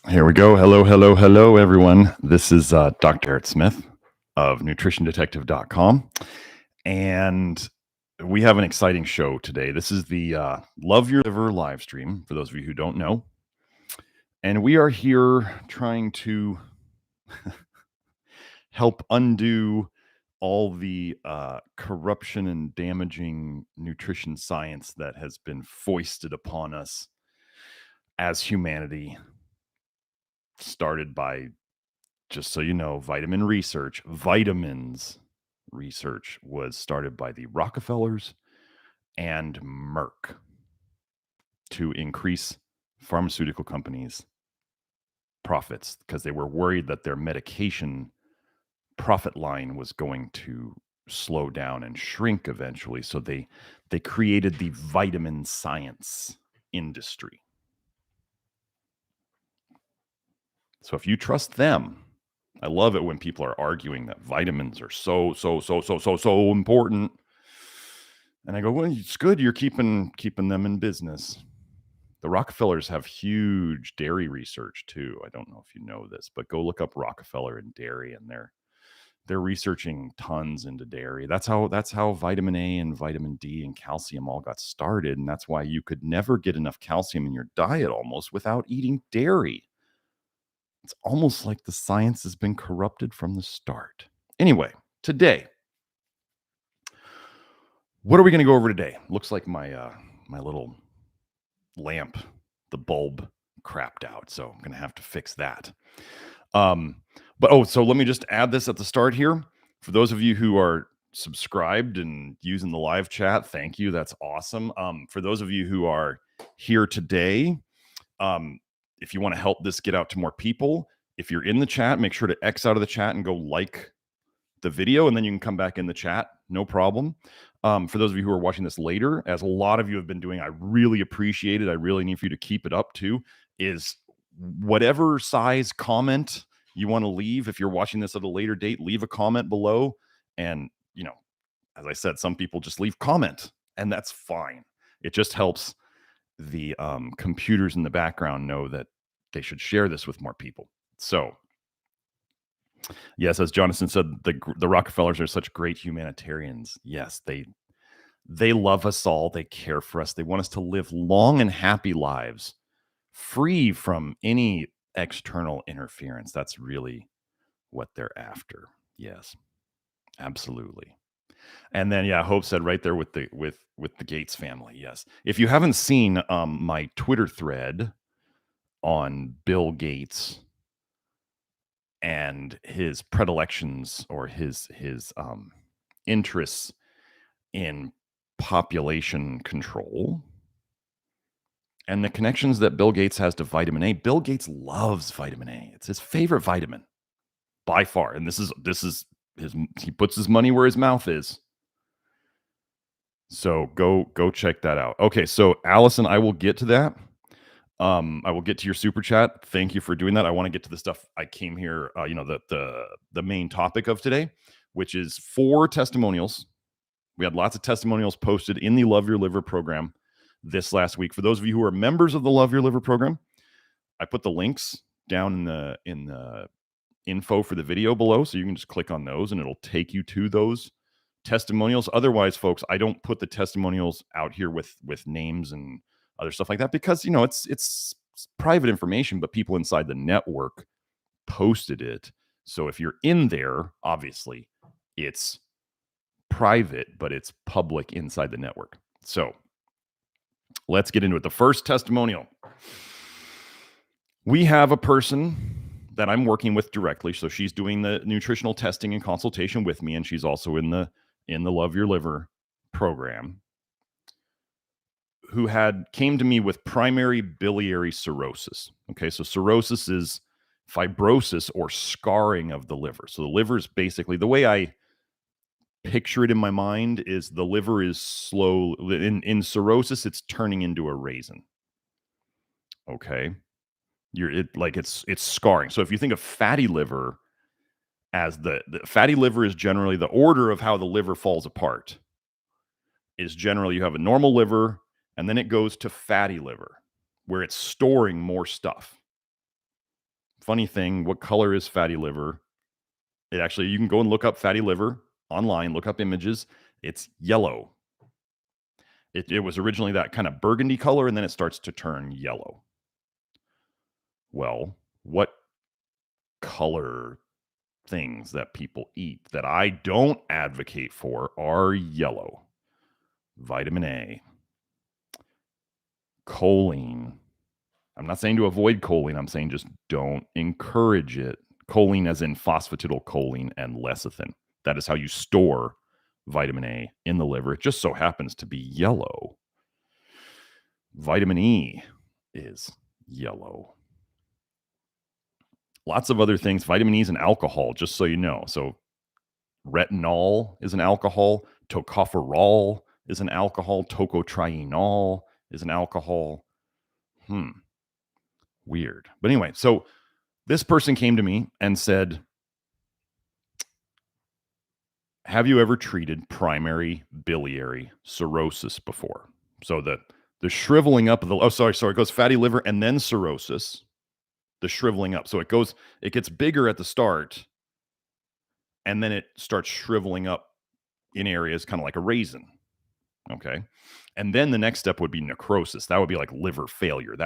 Here we go. Hello, hello, hello, everyone. This is Dr. Eric Smith of nutritiondetective.com. And we have an exciting show today. This is the Love Your Liver live stream, for those of you who don't know. And we are here trying to help undo all the corruption and damaging nutrition science that has been foisted upon us as humanity, started by, just so you know, vitamins research was started by the Rockefellers and Merck to increase pharmaceutical companies' profits because they were worried that their medication profit line was going to slow down and shrink eventually. So they created the vitamin science industry. So if you trust them, I love it when people are arguing that vitamins are so important. And I go, well, it's good you're keeping them in business. The Rockefellers have huge dairy research too. I don't know if you know this, but go look up Rockefeller and dairy, and they're researching tons into dairy. That's how vitamin A and vitamin D and calcium all got started, and that's why you could never get enough calcium in your diet almost without eating dairy. It's almost like the science has been corrupted from the start. Anyway, today, what are we going to go over today? Looks like my little lamp, the bulb, crapped out, so I'm going to have to fix that. So let me just add this at the start here. For those of you who are subscribed and using the live chat, thank you. That's awesome. For those of you who are here today, if you want to help this get out to more people, if you're in the chat, make sure to X out of the chat and go like the video, and then you can come back in the chat. No problem. For those of you who are watching this later, as a lot of you have been doing, I really appreciate it. I really need for you to keep it up too, is whatever size comment you want to leave. If you're watching this at a later date, leave a comment below. And, as I said, some people just leave comment, and that's fine. It just helps the computers in the background know that they should share this with more people. So, yes, as Jonathan said, the Rockefellers are such great humanitarians. Yes, they love us all. They care for us. They want us to live long and happy lives, free from any external interference. That's really what they're after. Yes, absolutely. And then, yeah, Hope said right there with the Gates family. Yes, if you haven't seen my Twitter thread on Bill Gates and his predilections or his interests in population control and the connections that Bill Gates has to vitamin A. Bill Gates loves vitamin A. It's his favorite vitamin by far. And this is he puts his money where his mouth is. So go check that out. Okay, so Allison, I will get to that. I will get to your super chat. Thank you for doing that. I want to get to the stuff I came here, the main topic of today, which is 4 testimonials. We had lots of testimonials posted in the Love Your Liver program this last week. For those of you who are members of the Love Your Liver program, I put the links down in the info for the video below, so you can just click on those and it'll take you to those testimonials. Otherwise, folks, I don't put the testimonials out here with names and other stuff like that because it's private information, but people inside the network posted it. So if you're in there, obviously it's private, but it's public inside the network. So let's get into it. The first testimonial. We have a person that I'm working with directly. So she's doing the nutritional testing and consultation with me, and she's also in the Love Your Liver program, who came to me with primary biliary cirrhosis. Okay, so cirrhosis is fibrosis or scarring of the liver. So the liver is basically, the way I picture it in my mind, is the liver is slow. In cirrhosis, it's turning into a raisin. Okay, it's scarring. So if you think of fatty liver as the fatty liver is generally the order of how the liver falls apart is generally you have a normal liver and then it goes to fatty liver where it's storing more stuff. funny thing, what color is fatty liver? It actually, you can go and look up fatty liver online, look up images. It's yellow. It was originally that kind of burgundy color, and then it starts to turn yellow. Well, what color things that people eat that I don't advocate for are yellow? Vitamin A, choline. I'm not saying to avoid choline. I'm saying just don't encourage it. Choline as in phosphatidylcholine and lecithin. That is how you store vitamin A in the liver. It just so happens to be yellow. Vitamin E is yellow. Lots of other things. Vitamin E is an alcohol, just so you know. So retinol is an alcohol. Tocopherol is an alcohol. Tocotrienol is an alcohol. Weird. But anyway, so this person came to me and said, have you ever treated primary biliary cirrhosis before? So the shriveling up of the, it goes fatty liver and then cirrhosis, the shriveling up. So it gets bigger at the start and then it starts shriveling up in areas kind of like a raisin. Okay. And then the next step would be necrosis. That would be like liver failure.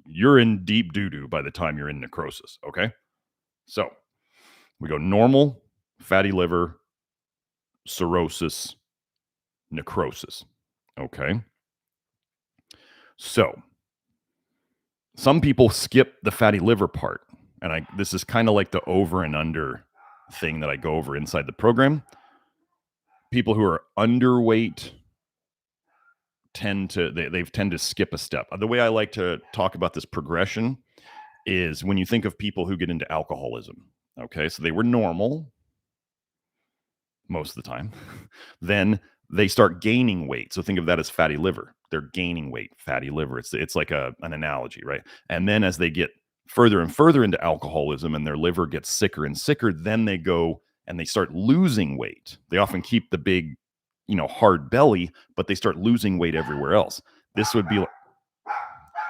You're in deep doo-doo by the time you're in necrosis. Okay. So we go normal, fatty liver, cirrhosis, necrosis. Okay. So some people skip the fatty liver part. And this is kind of like the over and under thing that I go over inside the program. People who are underweight tend to skip a step. The way I like to talk about this progression is when you think of people who get into alcoholism. Okay, so they were normal most of the time. Then they start gaining weight. So think of that as fatty liver. They're gaining weight, fatty liver. It's like an analogy, right? And then as they get further and further into alcoholism and their liver gets sicker and sicker, then they go and they start losing weight. They often keep the big, hard belly, but they start losing weight everywhere else. This would be,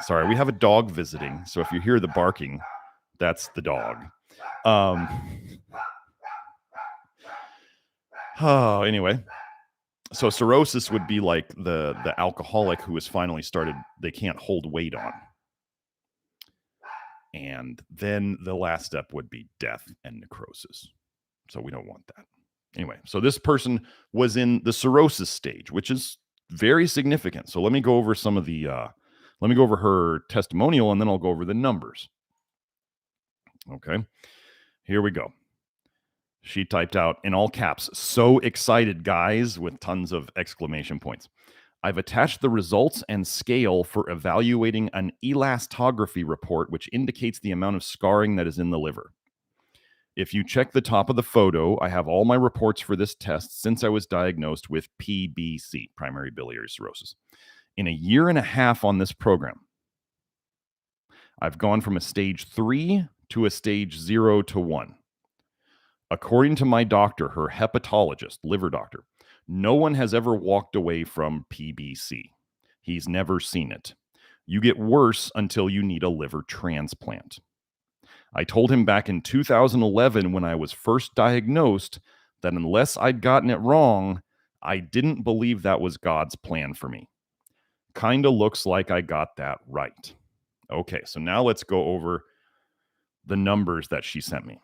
sorry, we have a dog visiting. So if you hear the barking, that's the dog. Anyway, so cirrhosis would be like the alcoholic who has finally started, they can't hold weight on. And then the last step would be death and necrosis. So we don't want that. Anyway, so this person was in the cirrhosis stage, which is very significant. So let me go over let me go over her testimonial and then I'll go over the numbers. Okay, here we go. She typed out in all caps, "So excited, guys," with tons of exclamation points. "I've attached the results and scale for evaluating an elastography report, which indicates the amount of scarring that is in the liver. If you check the top of the photo, I have all my reports for this test since I was diagnosed with PBC, primary biliary cirrhosis. In a year and a half on this program, I've gone from a stage 3 to a stage 0 to 1. According to my doctor, her hepatologist, liver doctor, no one has ever walked away from PBC. He's never seen it. You get worse until you need a liver transplant. I told him back in 2011 when I was first diagnosed that unless I'd gotten it wrong, I didn't believe that was God's plan for me. Kinda looks like I got that right." Okay, so now let's go over the numbers that she sent me.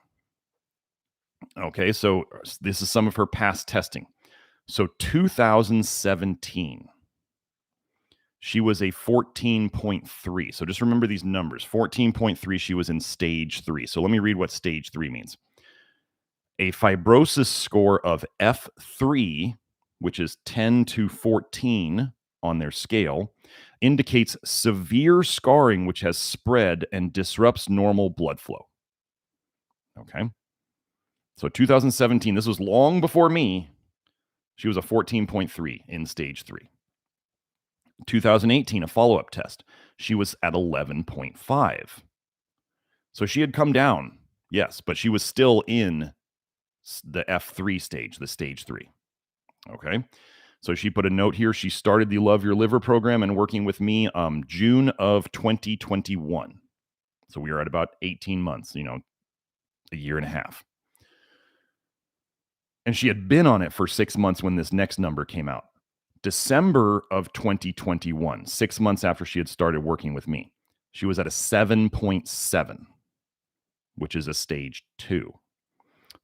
Okay, so this is some of her past testing. So 2017, she was a 14.3. So just remember these numbers. 14.3, she was in stage 3. So let me read what stage 3 means. A fibrosis score of F3, which is 10 to 14 on their scale, indicates severe scarring which has spread and disrupts normal blood flow. Okay. So 2017, this was long before me. She was a 14.3 in stage 3. 2018, a follow-up test. She was at 11.5. So she had come down, yes, but she was still in the F3 stage, the stage 3. Okay. So she put a note here. She started the Love Your Liver program and working with me June of 2021. So we are at about 18 months, a year and a half. And she had been on it for 6 months when this next number came out. December of 2021, 6 months after she had started working with me, she was at a 7.7, which is a stage 2.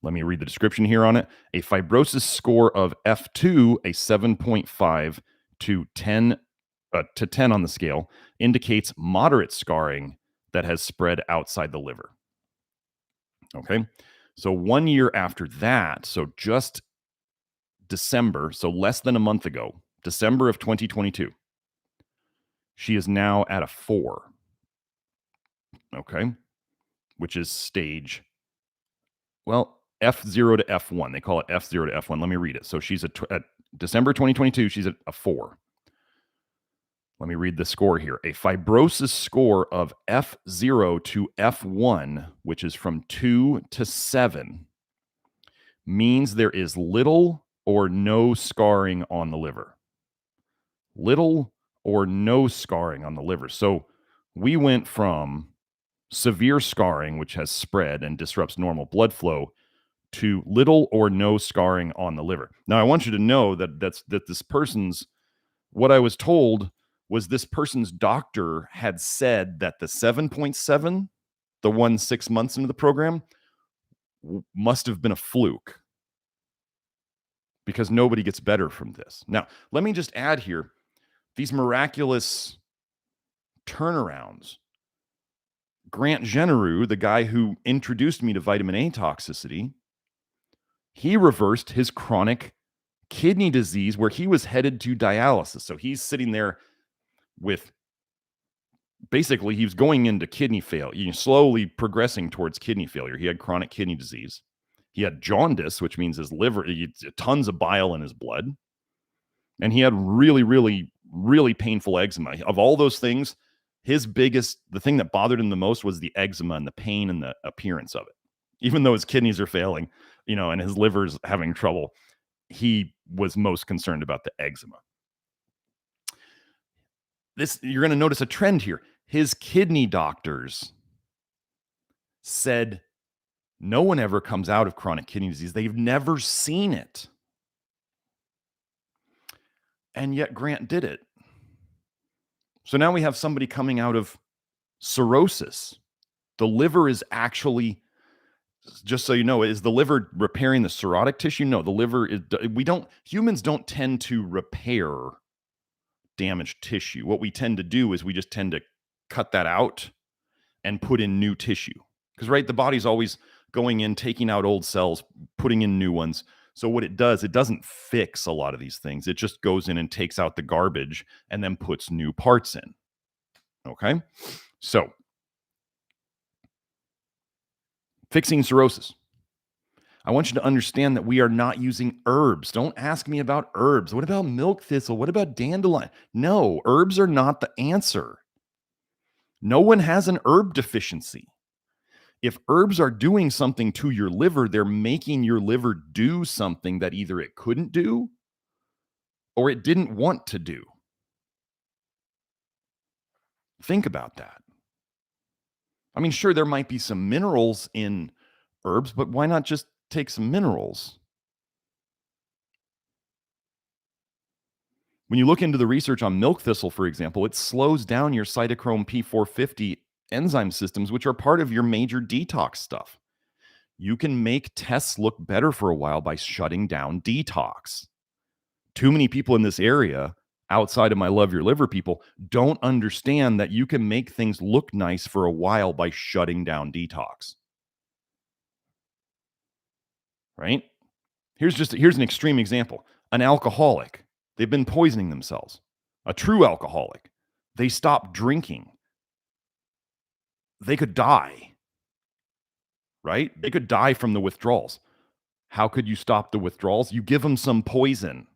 Let me read the description here on it. A fibrosis score of F2, a 7.5 to 10 on the scale, indicates moderate scarring that has spread outside the liver. Okay. So 1 year after that, so just December, so less than a month ago, December of 2022, she is now at a 4. Okay. Which is stage, well, F0 to F1. They call it F0 to F1. Let me read it. So she's at December 2022, she's at a 4. Let me read the score here. A fibrosis score of F0 to F1, which is from 2 to 7, means there is little or no scarring on the liver. Little or no scarring on the liver. So we went from severe scarring, which has spread and disrupts normal blood flow, to little or no scarring on the liver. Now, I want you to know that this person's, what I was told was this person's doctor had said that the 7.7, the one 6 months into the program, must have been a fluke because nobody gets better from this. Now, let me just add here, these miraculous turnarounds. Grant Genereux, the guy who introduced me to vitamin A toxicity, he reversed his chronic kidney disease where he was headed to dialysis. So he's sitting there with, basically, he was going into kidney failure, slowly progressing towards kidney failure. He had chronic kidney disease. He had jaundice, which means his liver, tons of bile in his blood. And he had really, really, really painful eczema. Of all those things, the thing that bothered him the most was the eczema and the pain and the appearance of it. Even though his kidneys are failing, and his liver's having trouble, he was most concerned about the eczema. You're going to notice a trend here. His kidney doctors said no one ever comes out of chronic kidney disease. They've never seen it. And yet Grant did it. So now we have somebody coming out of cirrhosis. The liver is actually, just so you know, is the liver repairing the cirrhotic tissue? No, the liver is, humans don't tend to repair damaged tissue. What we tend to do is we just tend to cut that out and put in new tissue. Because, right, the body's always going in, taking out old cells, putting in new ones. So what it does, it doesn't fix a lot of these things. It just goes in and takes out the garbage and then puts new parts in. Okay? So, fixing cirrhosis. I want you to understand that we are not using herbs. Don't ask me about herbs. What about milk thistle? What about dandelion? No, herbs are not the answer. No one has an herb deficiency. If herbs are doing something to your liver, they're making your liver do something that either it couldn't do or it didn't want to do. Think about that. I mean, sure, there might be some minerals in herbs, but why not just take some minerals? When you look into the research on milk thistle, for example, it slows down your cytochrome P450 enzyme systems, which are part of your major detox stuff. You can make tests look better for a while by shutting down detox. Too many people in this area, outside of my Love Your Liver people, don't understand that you can make things look nice for a while by shutting down detox. Right? Here's an extreme example. An alcoholic, they've been poisoning themselves. A true alcoholic, they stop drinking. They could die, right? They could die from the withdrawals. How could you stop the withdrawals? You give them some poison.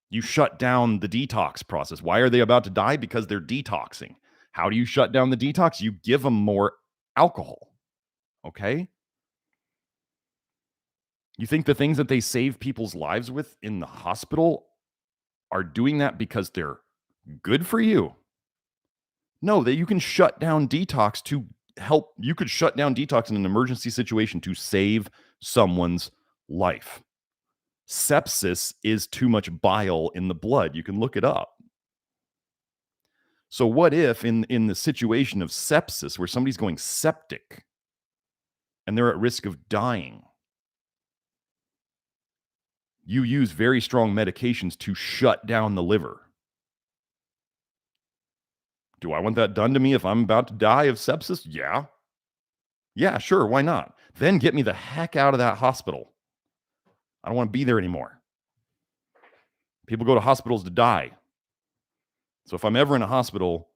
You shut down the detox process. Why are they about to die? Because they're detoxing. How do you shut down the detox? You give them more alcohol, okay? You think the things that they save people's lives with in the hospital are doing that because they're good for you? No, that you can shut down detox to help, you could shut down detox in an emergency situation to save someone's life. Sepsis is too much bile in the blood. You can look it up. So what if in the situation of sepsis where somebody's going septic and they're at risk of dying, you use very strong medications to shut down the liver? Do I want that done to me if I'm about to die of sepsis? Yeah. Yeah, sure. Why not? Then get me the heck out of that hospital. I don't want to be there anymore. People go to hospitals to die. So if I'm ever in a hospital,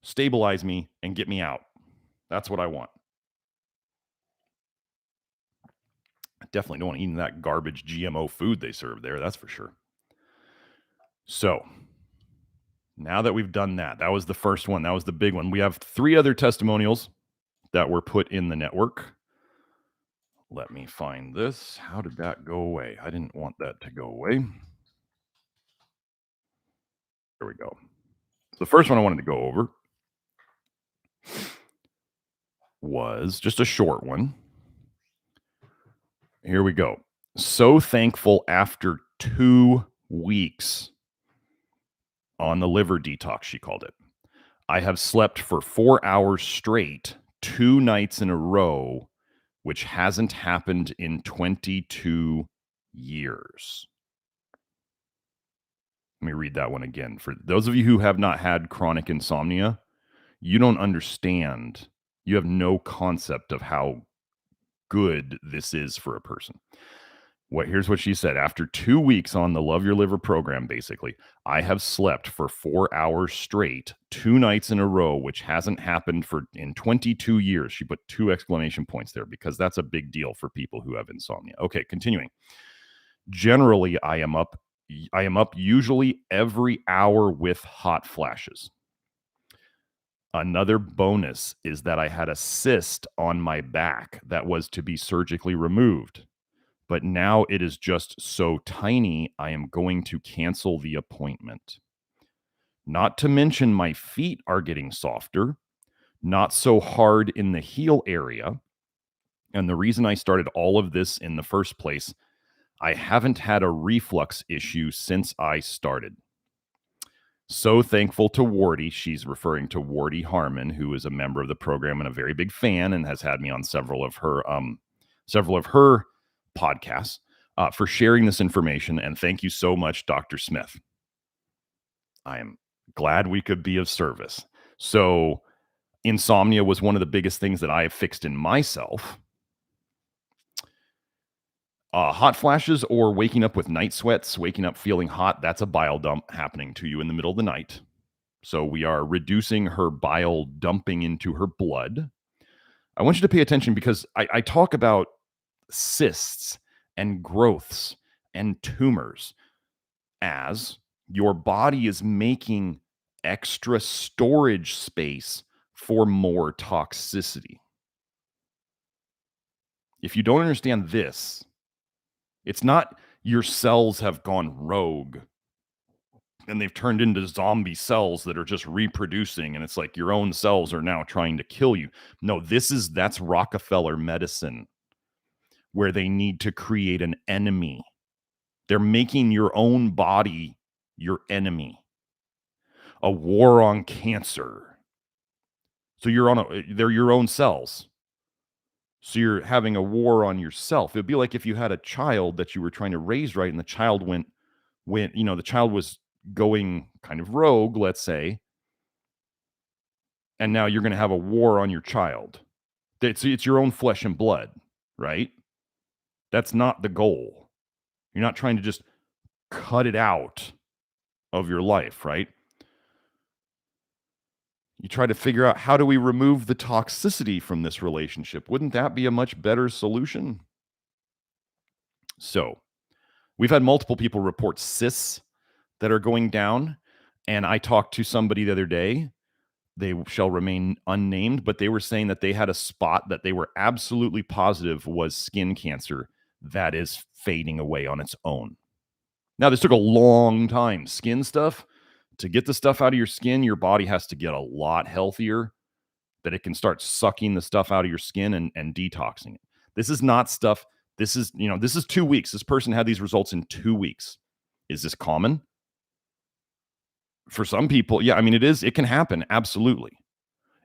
stabilize me and get me out. That's what I want. I definitely don't want to eat that garbage GMO food they serve there. That's for sure. So now that we've done that, that was the first one. That was the big one. We have 3 other testimonials that were put in the network. Let me find this. How did that go away? I didn't want that to go away. There we go. So the first one I wanted to go over was just a short one. Here we go. So thankful after 2 weeks on the liver detox, she called it. I have slept for 4 hours straight, 2 nights in a row, which hasn't happened in 22 years. Let me read that one again. For those of you who have not had chronic insomnia, you don't understand. You have no concept of how good this is for a person. Here's what she said. After 2 weeks on the Love Your Liver program, basically, I have slept for 4 hours straight, 2 nights in a row, which hasn't happened in 22 years. She put 2 exclamation points there because that's a big deal for people who have insomnia. Okay, continuing. Generally, I am up usually every hour with hot flashes. Another bonus is that I had a cyst on my back that was to be surgically removed. But now it is just so tiny, I am going to cancel the appointment. Not to mention my feet are getting softer, not so hard in the heel area. And the reason I started all of this in the first place, I haven't had a reflux issue since I started. So thankful to Wardy. She's referring to Wardy Harmon, who is a member of the program and a very big fan and has had me on several of her podcasts, for sharing this information. And thank you so much, Dr. Smith. I am glad we could be of service. So insomnia was one of the biggest things that I have fixed in myself. Hot flashes or waking up with night sweats, waking up feeling hot, that's a bile dump happening to you in the middle of the night. So we are reducing her bile dumping into her blood. I want you to pay attention because I talk about cysts and growths and tumors as your body is making extra storage space for more toxicity. If you don't understand this, it's not your cells have gone rogue and they've turned into zombie cells that are just reproducing, and it's like your own cells are now trying to kill you. No, that's Rockefeller medicine, where they need to create an enemy. They're making your own body your enemy. A war on cancer. So they're your own cells. So you're having a war on yourself. It'd be like if you had a child that you were trying to raise right, and the child the child was going kind of rogue, let's say, and now you're going to have a war on your child. It's your own flesh and blood, right? That's not the goal. You're not trying to just cut it out of your life, right? You try to figure out, how do we remove the toxicity from this relationship? Wouldn't that be a much better solution? So we've had multiple people report cysts that are going down. And I talked to somebody the other day, they shall remain unnamed, but they were saying that they had a spot that they were absolutely positive was skin cancer that is fading away on its own. Now, this took a long time. Skin stuff, to get the stuff out of your skin, your body has to get a lot healthier that it can start sucking the stuff out of your skin and detoxing it. This is not stuff. This is, this is 2 weeks. This person had these results in 2 weeks. Is this common? For some people, yeah, I mean, it is. It can happen. Absolutely.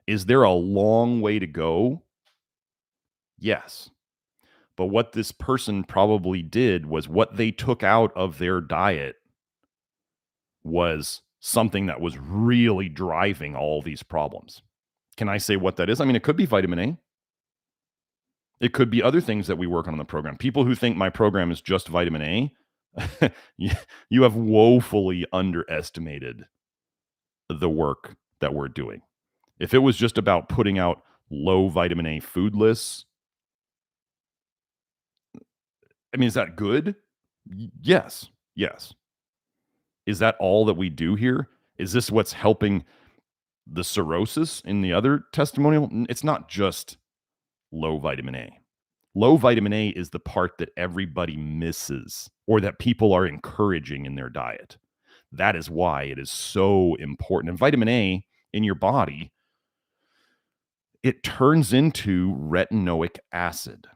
Is there a long way to go? Yes. But what this person probably did was what they took out of their diet was something that was really driving all these problems. Can I say what that is? I mean, it could be vitamin A. It could be other things that we work on in the program. People who think my program is just vitamin A, you have woefully underestimated the work that we're doing. If it was just about putting out low vitamin A food lists, I mean, is that good? Yes. Yes. Is that all that we do here? Is this what's helping the cirrhosis in the other testimonial? It's not just low vitamin A. Low vitamin A is the part that everybody misses or that people are encouraging in their diet. That is why it is so important. And vitamin A in your body, it turns into retinoic acid.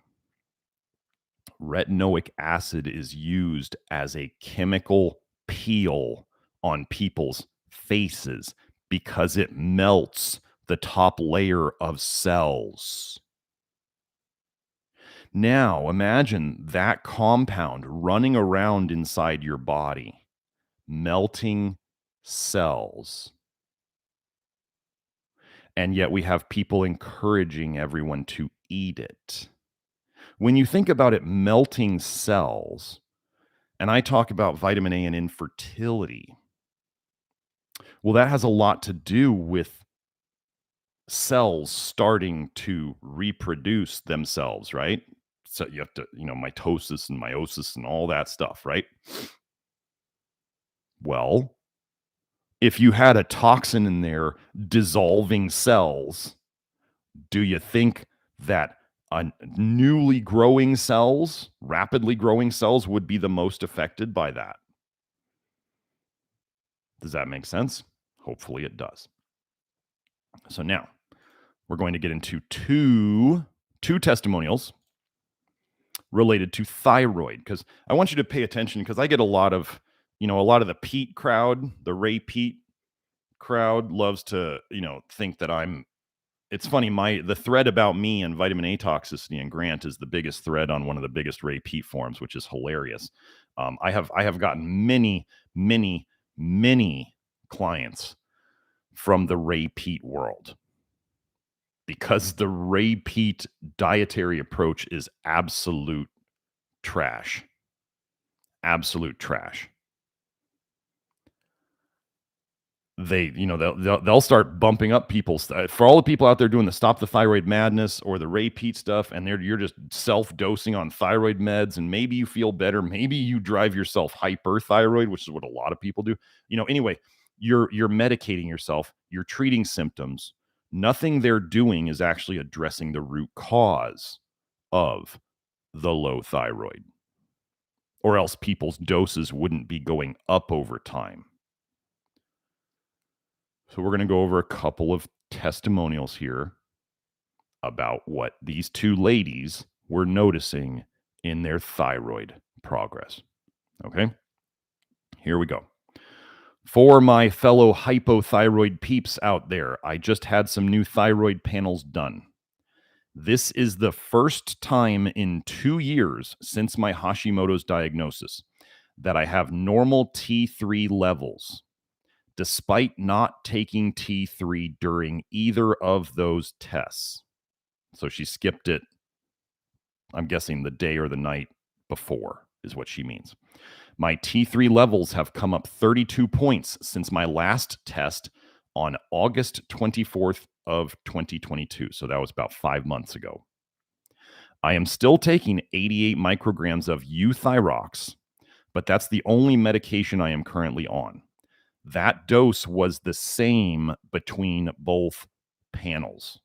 Retinoic acid is used as a chemical peel on people's faces because it melts the top layer of cells. Now, imagine that compound running around inside your body, melting cells. And yet we have people encouraging everyone to eat it. When you think about it melting cells, and I talk about vitamin A and infertility, well, that has a lot to do with cells starting to reproduce themselves, right? So you have to, mitosis and meiosis and all that stuff, right? Well, if you had a toxin in there dissolving cells, do you think that newly growing cells, rapidly growing cells, would be the most affected by that? Does that make sense? Hopefully it does. So now we're going to get into two testimonials related to thyroid, because I want you to pay attention, because I get a lot of the Pete crowd, the Ray Pete crowd loves to, think that it's funny, the thread about me and vitamin A toxicity and Grant is the biggest thread on one of the biggest Ray Pete forums, which is hilarious. I have gotten many clients from the Ray Pete world, because the Ray Pete dietary approach is absolute trash. Absolute trash. They'll start bumping up people's, for all the people out there doing the Stop the Thyroid Madness or the Ray Pete stuff, and you're just self-dosing on thyroid meds, and maybe you feel better, maybe you drive yourself hyperthyroid, which is what a lot of people do. Anyway, you're medicating yourself, you're treating symptoms. Nothing they're doing is actually addressing the root cause of the low thyroid, or else people's doses wouldn't be going up over time. So we're going to go over a couple of testimonials here about what these two ladies were noticing in their thyroid progress. Okay, here we go. For my fellow hypothyroid peeps out there, I just had some new thyroid panels done. This is the first time in 2 years since my Hashimoto's diagnosis that I have normal T3 levels, despite not taking T3 during either of those tests. So she skipped it, I'm guessing the day or the night before is what she means. My T3 levels have come up 32 points since my last test on August 24th of 2022. So that was about 5 months ago. I am still taking 88 micrograms of euthyrox, but that's the only medication I am currently on. That dose was the same between both panels.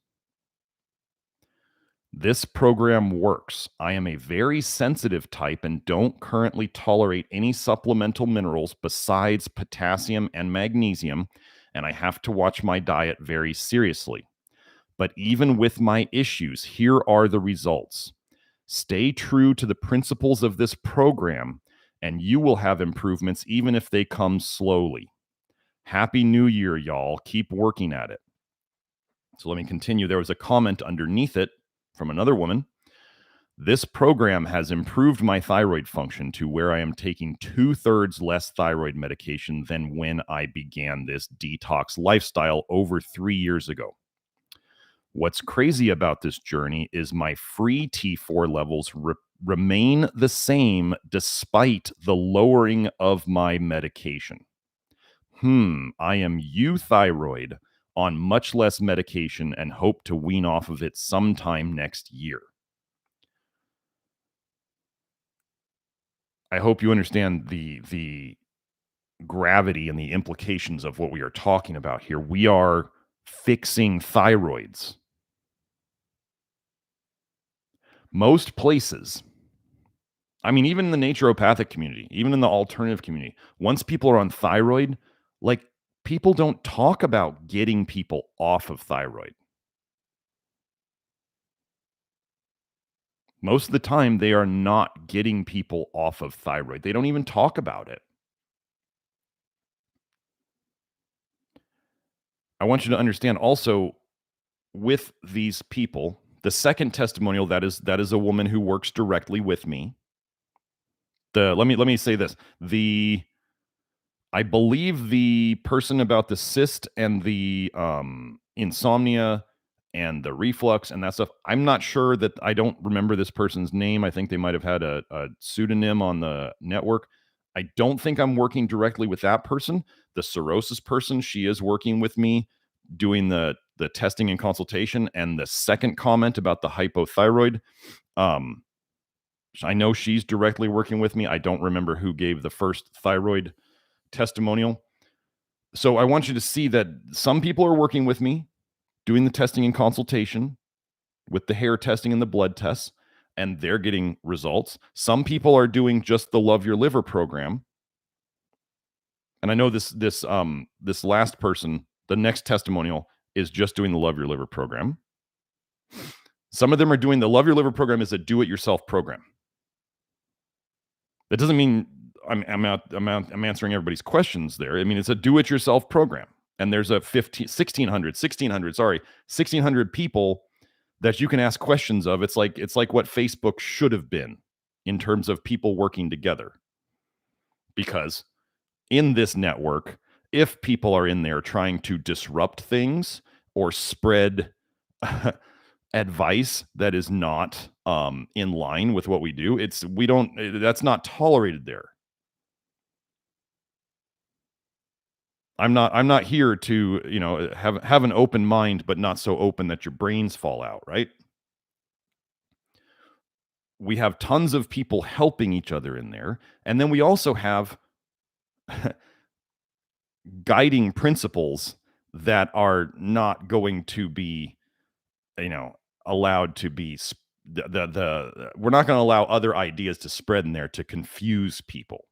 This program works. I am a very sensitive type and don't currently tolerate any supplemental minerals besides potassium and magnesium, and I have to watch my diet very seriously. But even with my issues, here are the results. Stay true to the principles of this program, and you will have improvements even if they come slowly. Happy New Year, y'all. Keep working at it. So let me continue. There was a comment underneath it from another woman. This program has improved my thyroid function to where I am taking 2/3 less thyroid medication than when I began this detox lifestyle over 3 years ago. What's crazy about this journey is my free T4 levels remain the same despite the lowering of my medication. I am euthyroid on much less medication and hope to wean off of it sometime next year. I hope you understand the gravity and the implications of what we are talking about here. We are fixing thyroids. Most places, I mean, even in the naturopathic community, even in the alternative community, once people are on thyroid, like, people don't talk about getting people off of thyroid. Most of the time, they are not getting people off of thyroid. They don't even talk about it. I want you to understand also, with these people, the second testimonial, that is a woman who works directly with me. Let me say this. I believe the person about the cyst and the insomnia and the reflux and that stuff, I'm not sure, that I don't remember this person's name. I think they might have had a pseudonym on the network. I don't think I'm working directly with that person. The cirrhosis person, she is working with me doing the testing and consultation. And the second comment about the hypothyroid, I know she's directly working with me. I don't remember who gave the first thyroid testimonial. So I want you to see that some people are working with me, doing the testing and consultation with the hair testing and the blood tests, and they're getting results. Some people are doing just the Love Your Liver program. And I know this last person, the next testimonial, is just doing the Love Your Liver program. Some of them are doing the Love Your Liver program is a do-it-yourself program. That doesn't mean I'm answering everybody's questions there. I mean, it's a do-it-yourself program. And there's a 1,600 people that you can ask questions of. It's like what Facebook should have been in terms of people working together. Because in this network, if people are in there trying to disrupt things or spread advice that is not in line with what we do, that's not tolerated there. I'm not here to, have an open mind, but not so open that your brains fall out, right? We have tons of people helping each other in there. And then we also have guiding principles that are not going to be, allowed to be, we're not going to allow other ideas to spread in there to confuse people.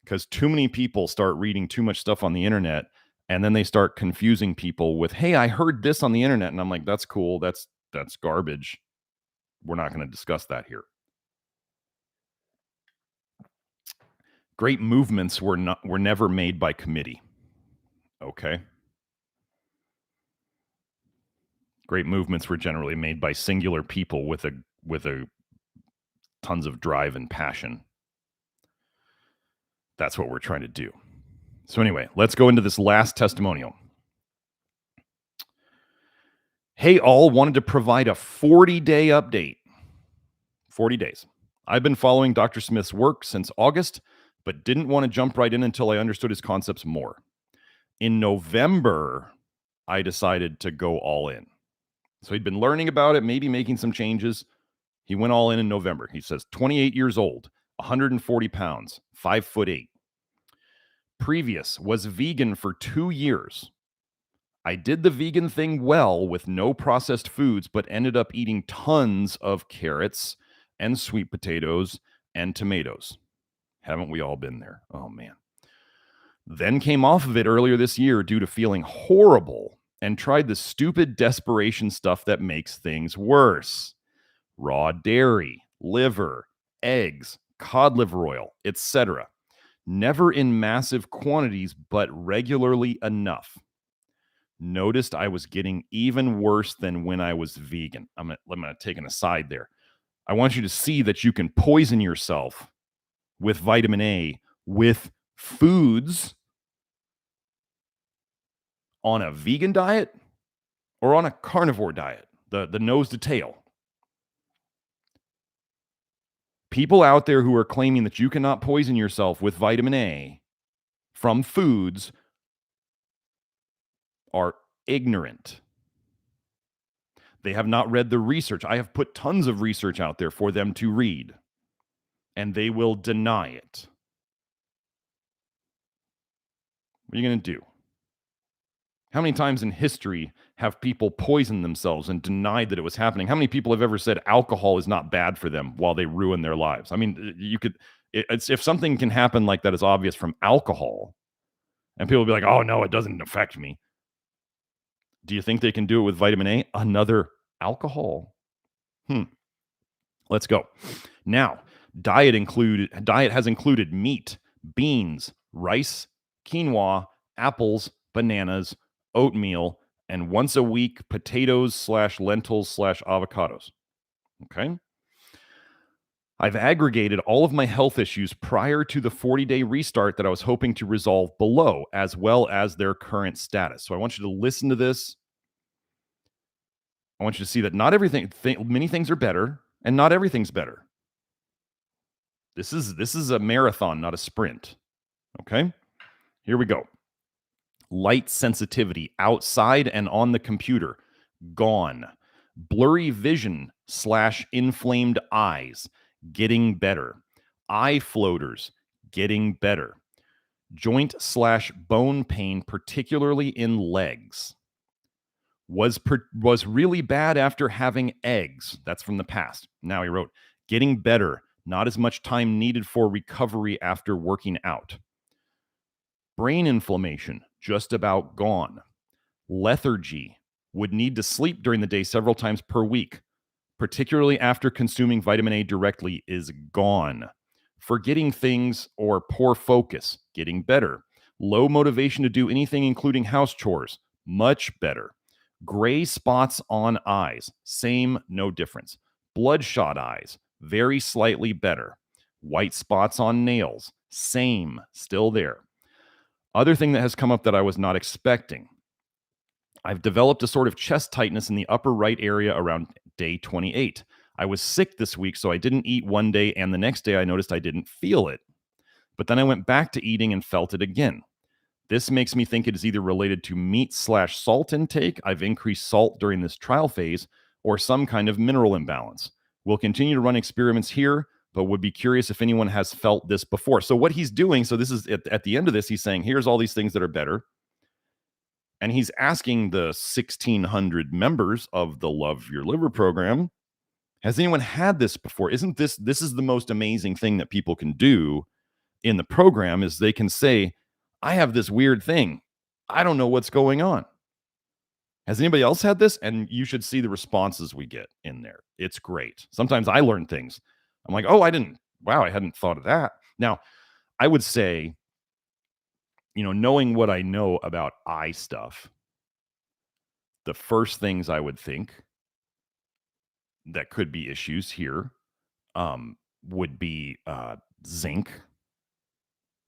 Because too many people start reading too much stuff on the internet, and then they start confusing people with, hey, I heard this on the internet. And I'm like, that's cool. That's garbage. We're not going to discuss that here. Great movements were never made by committee. Okay. Great movements were generally made by singular people with a tons of drive and passion. That's what we're trying to do. So anyway, let's go into this last testimonial. Hey, all, wanted to provide a 40-day update. 40 days. I've been following Dr. Smith's work since August, but didn't want to jump right in until I understood his concepts more. In November, I decided to go all in. So he'd been learning about it, maybe making some changes. He went all in November. He says, 28 years old, 140 pounds, 5'8". Previous, was vegan for 2 years. I did the vegan thing well with no processed foods, but ended up eating tons of carrots and sweet potatoes and tomatoes. Haven't we all been there? Oh, man. Then came off of it earlier this year due to feeling horrible and tried the stupid desperation stuff that makes things worse. Raw dairy, liver, eggs, cod liver oil, etc. Never in massive quantities, but regularly enough. Noticed I was getting even worse than when I was vegan. I'm gonna take an aside there. I want you to see that you can poison yourself with vitamin A with foods on a vegan diet or on a carnivore diet, the nose to tail. People out there who are claiming that you cannot poison yourself with vitamin A from foods are ignorant. They have not read the research. I have put tons of research out there for them to read, and they will deny it. What are you going to do? How many times in history have people poisoned themselves and denied that it was happening? How many people have ever said alcohol is not bad for them while they ruin their lives? I mean, you could, if something can happen like that is obvious from alcohol, and people will be like, oh, no, it doesn't affect me. Do you think they can do it with vitamin A? Another alcohol? Let's go. Now, diet has included meat, beans, rice, quinoa, apples, bananas, oatmeal, and once a week, potatoes / lentils / avocados. Okay. I've aggregated all of my health issues prior to the 40-day restart that I was hoping to resolve below, as well as their current status. So I want you to listen to this. I want you to see that not everything, many things are better, and not everything's better. This is a marathon, not a sprint. Okay? Here we go. Light sensitivity outside and on the computer, gone. Blurry vision / inflamed eyes, getting better. Eye floaters, getting better. Joint / bone pain, particularly in legs. Was really bad after having eggs. That's from the past. Now he wrote, getting better. Not as much time needed for recovery after working out. Brain inflammation, just about gone. Lethargy, would need to sleep during the day several times per week, particularly after consuming vitamin A directly, is gone. Forgetting things or poor focus, getting better. Low motivation to do anything, including house chores, much better. Gray spots on eyes, same, no difference. Bloodshot eyes, very slightly better. White spots on nails, same, still there. Other thing that has come up that I was not expecting. I've developed a sort of chest tightness in the upper right area around day 28. I was sick this week, so I didn't eat one day, and the next day I noticed I didn't feel it. But then I went back to eating and felt it again. This makes me think it is either related to meat / salt intake. I've increased salt during this trial phase, or some kind of mineral imbalance. We'll continue to run experiments here, but would be curious if anyone has felt this before. So what he's doing, so this is at the end of this, he's saying, here's all these things that are better. And he's asking the 1,600 members of the Love Your Liver program, has anyone had this before? Isn't this is the most amazing thing that people can do in the program, is they can say, I have this weird thing. I don't know what's going on. Has anybody else had this? And you should see the responses we get in there. It's great. Sometimes I learn things. I'm like, oh, I hadn't thought of that. Now, I would say, knowing what I know about eye stuff, the first things I would think that could be issues here would be zinc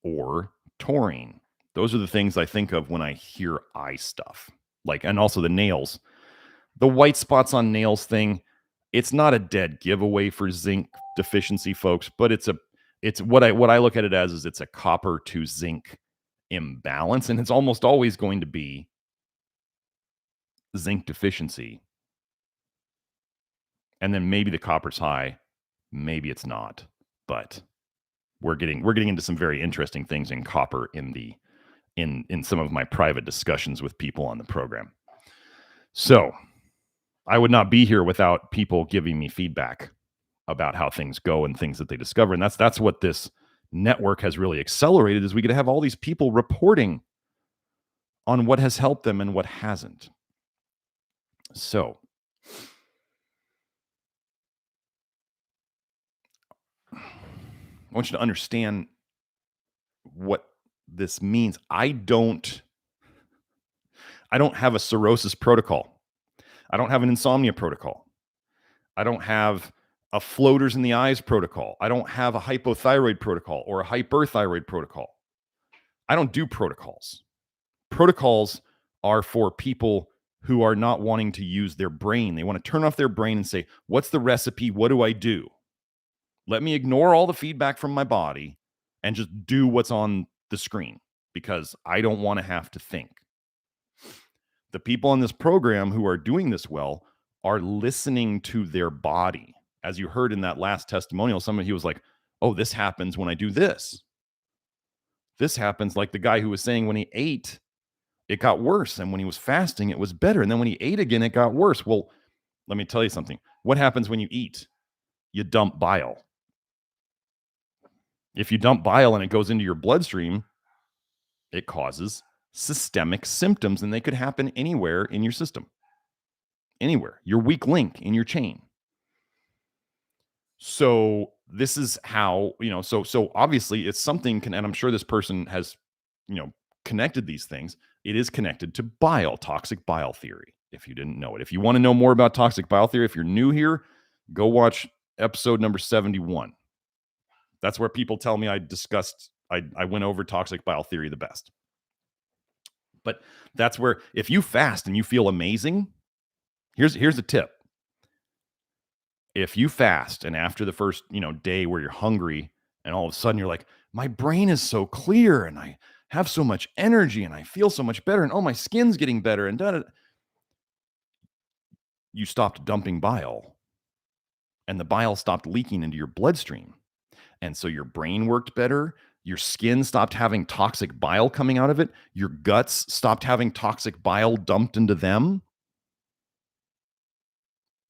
or taurine. Those are the things I think of when I hear eye stuff. And also the nails. The white spots on nails thing, it's not a dead giveaway for zinc deficiency, folks, but it's what I look at it as is it's a copper to zinc imbalance, and it's almost always going to be zinc deficiency. And then maybe the copper's high, maybe it's not, but we're getting into some very interesting things in copper in some of my private discussions with people on the program. So I would not be here without people giving me feedback about how things go and things that they discover. And that's what this network has really accelerated, is we get to have all these people reporting on what has helped them and what hasn't. So I want you to understand what this means. I don't have a cirrhosis protocol. I don't have an insomnia protocol. I don't have a floaters in the eyes protocol. I don't have a hypothyroid protocol or a hyperthyroid protocol. I don't do protocols. Protocols are for people who are not wanting to use their brain. They want to turn off their brain and say, what's the recipe? What do I do? Let me ignore all the feedback from my body and just do what's on the screen because I don't want to have to think. The people on this program who are doing this well are listening to their body. As you heard in that last testimonial, he was like, oh, this happens when I do this. This happens like the guy who was saying when he ate, it got worse. And when he was fasting, it was better. And then when he ate again, it got worse. Well, let me tell you something. What happens when you eat? You dump bile. If you dump bile and it goes into your bloodstream, it causes systemic symptoms, and they could happen anywhere in your system. Anywhere. Your weak link in your chain. So this is how, so obviously it's something and I'm sure this person has, connected these things. It is connected to bile, toxic bile theory, if you didn't know it. If you want to know more about toxic bile theory, if you're new here, go watch episode number 71. That's where people tell me I went over toxic bile theory the best. But that's where, if you fast and you feel amazing, here's a tip. If you fast and after the first, day where you're hungry and all of a sudden you're like, my brain is so clear and I have so much energy and I feel so much better and oh, my skin's getting better and you stopped dumping bile and the bile stopped leaking into your bloodstream. And so your brain worked better. Your skin stopped having toxic bile coming out of it. Your guts stopped having toxic bile dumped into them.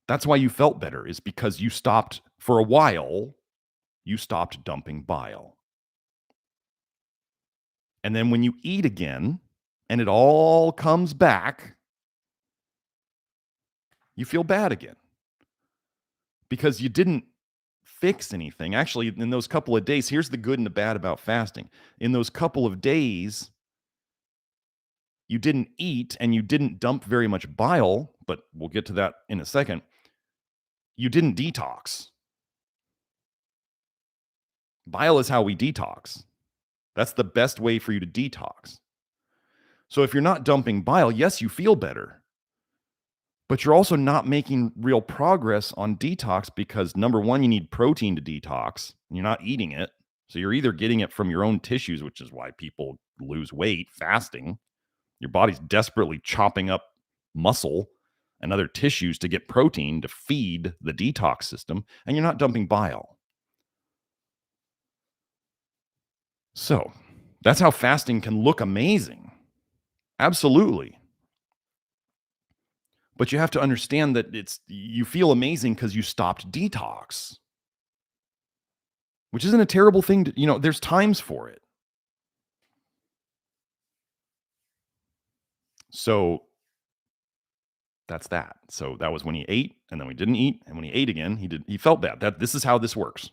That's why you felt better, is because you stopped for a while, you stopped dumping bile. And then when you eat again and it all comes back, you feel bad again because you didn't fix anything. Actually, in those couple of days, here's the good and the bad about fasting. In those couple of days, you didn't eat and you didn't dump very much bile, but we'll get to that in a second. You didn't detox. Bile is how we detox. That's the best way for you to detox. So if you're not dumping bile, yes, you feel better, but you're also not making real progress on detox because number one, you need protein to detox and you're not eating it. So you're either getting it from your own tissues, which is why people lose weight fasting. Your body's desperately chopping up muscle and other tissues to get protein to feed the detox system, and you're not dumping bile. So that's how fasting can look amazing. Absolutely. But you have to understand that you feel amazing because you stopped detox, which isn't a terrible thing to, there's times for it. So that's that. So that was when he ate, and then we didn't eat, and when he ate again, he felt bad. This is how this works.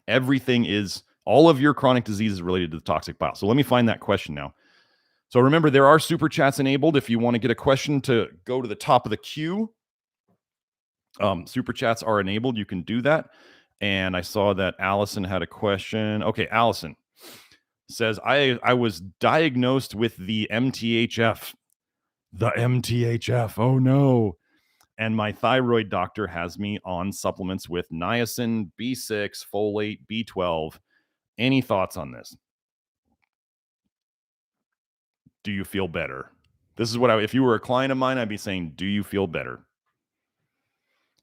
Everything is, all of your chronic disease is related to the toxic bile. So let me find that question now. So remember, there are super chats enabled. If you want to get a question to go to the top of the queue, super chats are enabled. You can do that. And I saw that Allison had a question. Okay, Allison says, I was diagnosed with the MTHF. The MTHF. Oh no. And my thyroid doctor has me on supplements with niacin, B6, folate, B12. Any thoughts on this? Do you feel better? This is what if you were a client of mine, I'd be saying, do you feel better?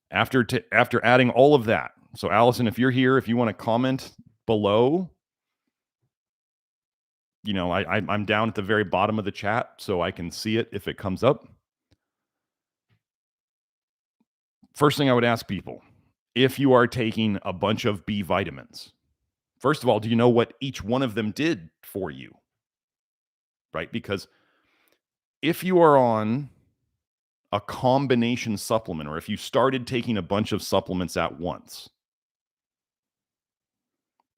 After adding all of that. So Allison, if you're here, if you want to comment below, I'm down at the very bottom of the chat so I can see it if it comes up. First thing I would ask people, if you are taking a bunch of B vitamins, first of all, do you know what each one of them did for you? Right? Because if you are on a combination supplement, or if you started taking a bunch of supplements at once,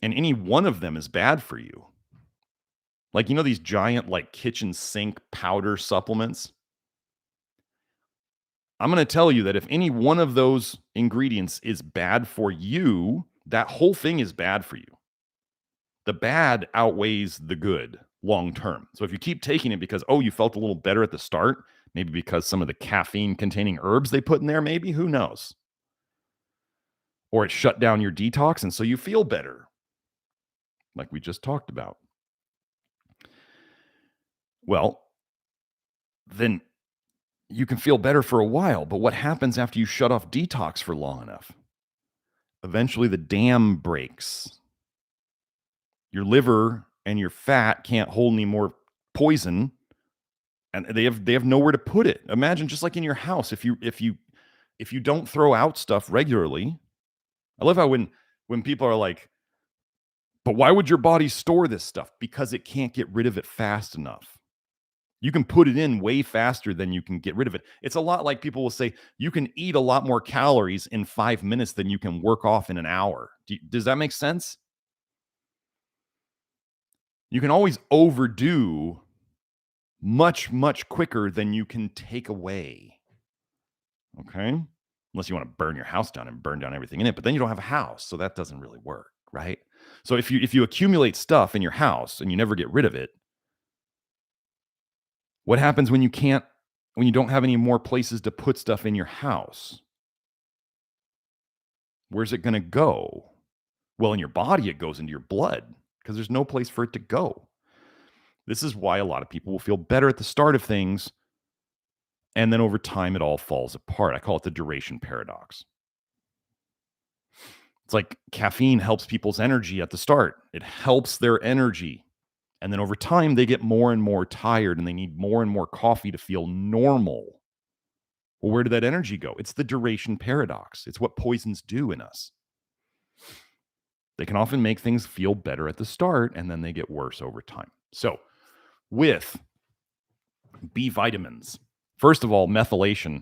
and any one of them is bad for you, like, these giant, like, kitchen sink powder supplements, I'm going to tell you that if any one of those ingredients is bad for you, that whole thing is bad for you. The bad outweighs the good long term. So if you keep taking it because, you felt a little better at the start, maybe because some of the caffeine containing herbs they put in there, maybe, who knows? Or it shut down your detox and so you feel better, like we just talked about. Well, then you can feel better for a while, but what happens after you shut off detox for long enough? Eventually the dam breaks. Your liver and your fat can't hold any more poison, and they have nowhere to put it. Imagine just like in your house, if you don't throw out stuff regularly. I love how when people are like, but why would your body store this stuff? Because it can't get rid of it fast enough. You can put it in way faster than you can get rid of it. It's a lot like people will say, you can eat a lot more calories in 5 minutes than you can work off in an hour. Does that make sense? You can always overdo much, much quicker than you can take away. Okay? Unless you want to burn your house down and burn down everything in it, but then you don't have a house, so that doesn't really work, right? So if you accumulate stuff in your house and you never get rid of it, what happens when you don't have any more places to put stuff in your house? Where's it going to go? Well, in your body, it goes into your blood because there's no place for it to go. This is why a lot of people will feel better at the start of things, and then over time, it all falls apart. I call it the duration paradox. It's like caffeine helps people's energy at the start. It helps their energy. And then over time, they get more and more tired and they need more and more coffee to feel normal. Well, where did that energy go? It's the duration paradox. It's what poisons do in us. They can often make things feel better at the start and then they get worse over time. So with B vitamins, first of all, methylation.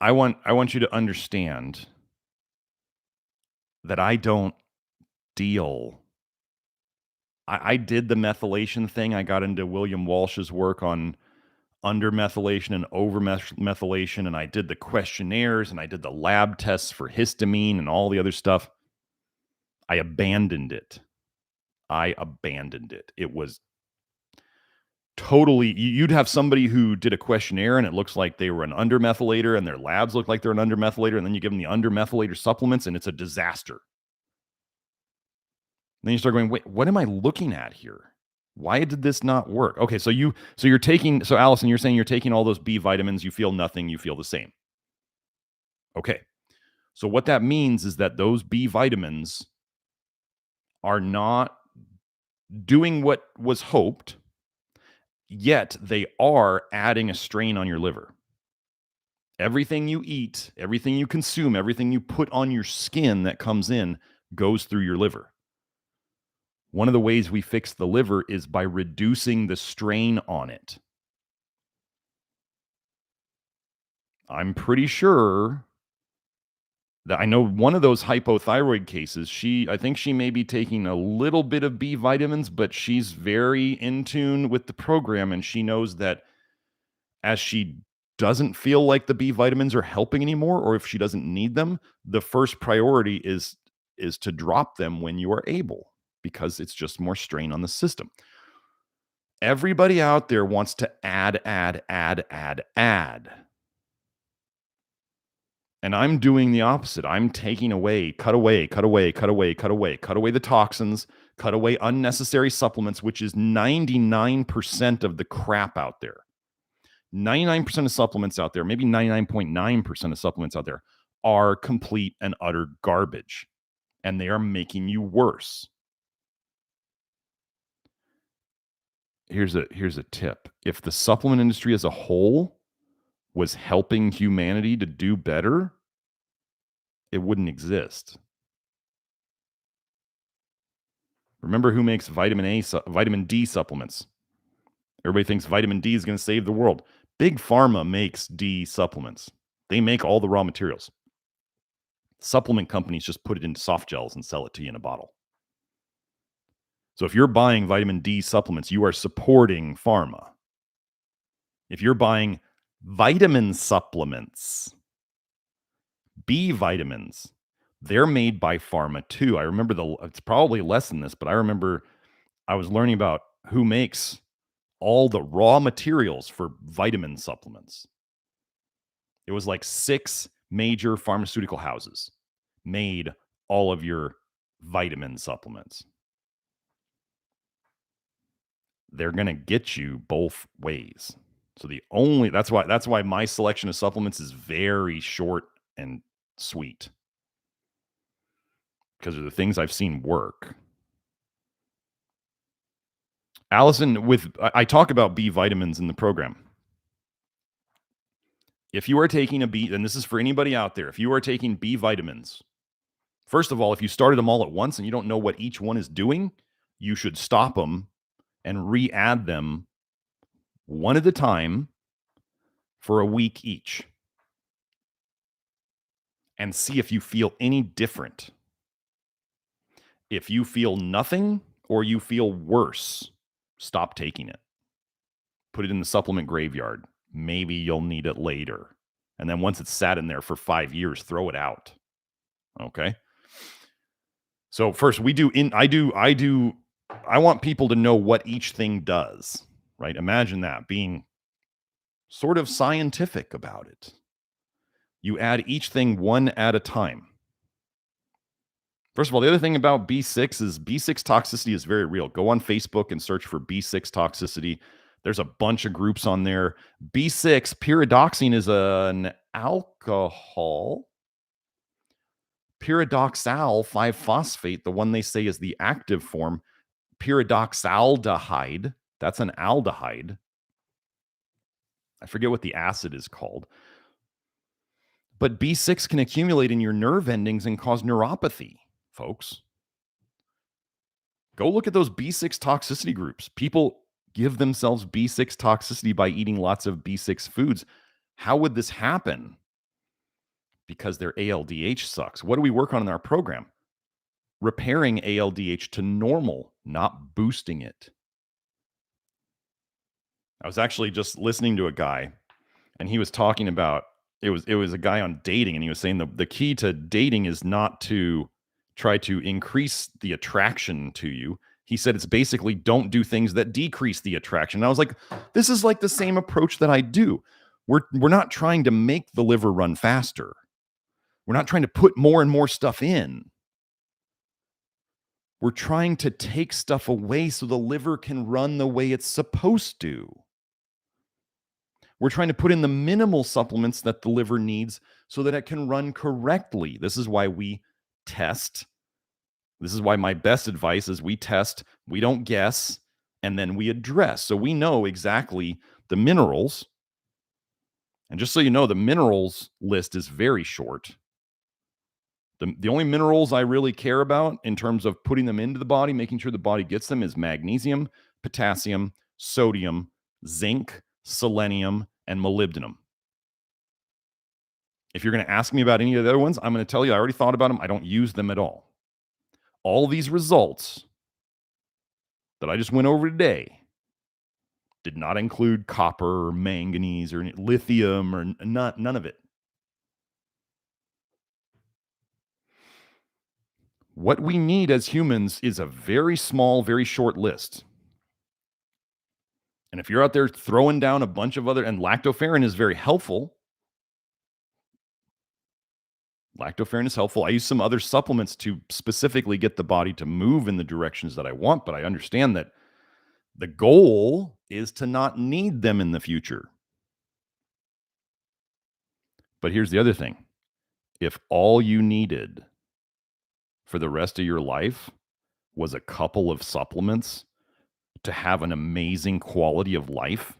I want you to understand that I don't deal. I did the methylation thing. I got into William Walsh's work on undermethylation and overmethylation, and I did the questionnaires and I did the lab tests for histamine and all the other stuff. I abandoned it. It was totally, you'd have somebody who did a questionnaire and it looks like they were an undermethylator and their labs look like they're an undermethylator, and then you give them the undermethylator supplements and it's a disaster. Then you start going, wait, what am I looking at here? Why did this not work? Okay, so Allison, you're saying you're taking all those B vitamins, you feel nothing, you feel the same. Okay. So what that means is that those B vitamins are not doing what was hoped, yet they are adding a strain on your liver. Everything you eat, everything you consume, everything you put on your skin that comes in goes through your liver. One of the ways we fix the liver is by reducing the strain on it. I'm pretty sure that I know one of those hypothyroid cases, I think she may be taking a little bit of B vitamins, but she's very in tune with the program, and she knows that as she doesn't feel like the B vitamins are helping anymore, or if she doesn't need them, the first priority is to drop them when you are able, because it's just more strain on the system. Everybody out there wants to add. And I'm doing the opposite. I'm taking away, cut away the toxins, cut away unnecessary supplements, which is 99% of the crap out there. 99% of supplements out there, maybe 99.9% of supplements out there are complete and utter garbage, and they are making you worse. Here's a tip. If the supplement industry as a whole was helping humanity to do better, it wouldn't exist. Remember who makes vitamin D supplements? Everybody thinks vitamin D is going to save the world. Big Pharma makes D supplements. They make all the raw materials. Supplement companies just put it into soft gels and sell it to you in a bottle. So if you're buying vitamin D supplements, you are supporting pharma. If you're buying vitamin supplements, B vitamins, they're made by pharma too. I remember it's probably less than this, but I remember I was learning about who makes all the raw materials for vitamin supplements. It was like 6 major pharmaceutical houses made all of your vitamin supplements. They're going to get you both ways. So that's why my selection of supplements is very short and sweet, because of the things I've seen work. Allison, I talk about B vitamins in the program. If you are taking and this is for anybody out there, if you are taking B vitamins, first of all, if you started them all at once and you don't know what each one is doing, you should stop them and re-add them one at a time for a week each and see if you feel any different. If you feel nothing or you feel worse, stop taking it. Put it in the supplement graveyard. Maybe you'll need it later. And then once it's sat in there for 5 years, throw it out. Okay? So first I want people to know what each thing does, right? Imagine that, being sort of scientific about it. You add each thing one at a time. First of all, the other thing about B6 is B6 toxicity is very real. Go on Facebook and search for B6 toxicity. There's a bunch of groups on there. B6, pyridoxine is an alcohol. Pyridoxal 5-phosphate, the one they say is the active form, pyridoxaldehyde, that's an aldehyde. I forget what the acid is called. But B6 can accumulate in your nerve endings and cause neuropathy, folks. Go look at those B6 toxicity groups. People give themselves B6 toxicity by eating lots of B6 foods. How would this happen? Because their ALDH sucks. What do we work on in our program? Repairing ALDH to normal, not boosting it. I was actually just listening to a guy, and he was talking about, it was a guy on dating, and he was saying the key to dating is not to try to increase the attraction to you. He said it's basically don't do things that decrease the attraction. And I was like, this is like the same approach that I do. We're not trying to make the liver run faster. We're not trying to put more and more stuff in. We're trying to take stuff away so the liver can run the way it's supposed to. We're trying to put in the minimal supplements that the liver needs so that it can run correctly. This is why we test. This is why my best advice is we test, we don't guess, and then we address. So we know exactly the minerals. And just so you know, the minerals list is very short. The only minerals I really care about in terms of putting them into the body, making sure the body gets them, is magnesium, potassium, sodium, zinc, selenium, and molybdenum. If you're going to ask me about any of the other ones, I'm going to tell you I already thought about them. I don't use them at all. All these results that I just went over today did not include copper or manganese or lithium or none of it. What we need as humans is a very small, very short list. And if you're out there throwing down a bunch of other, and lactoferrin is very helpful. Lactoferrin is helpful. I use some other supplements to specifically get the body to move in the directions that I want, but I understand that the goal is to not need them in the future. But here's the other thing. If all you needed for the rest of your life was a couple of supplements to have an amazing quality of life,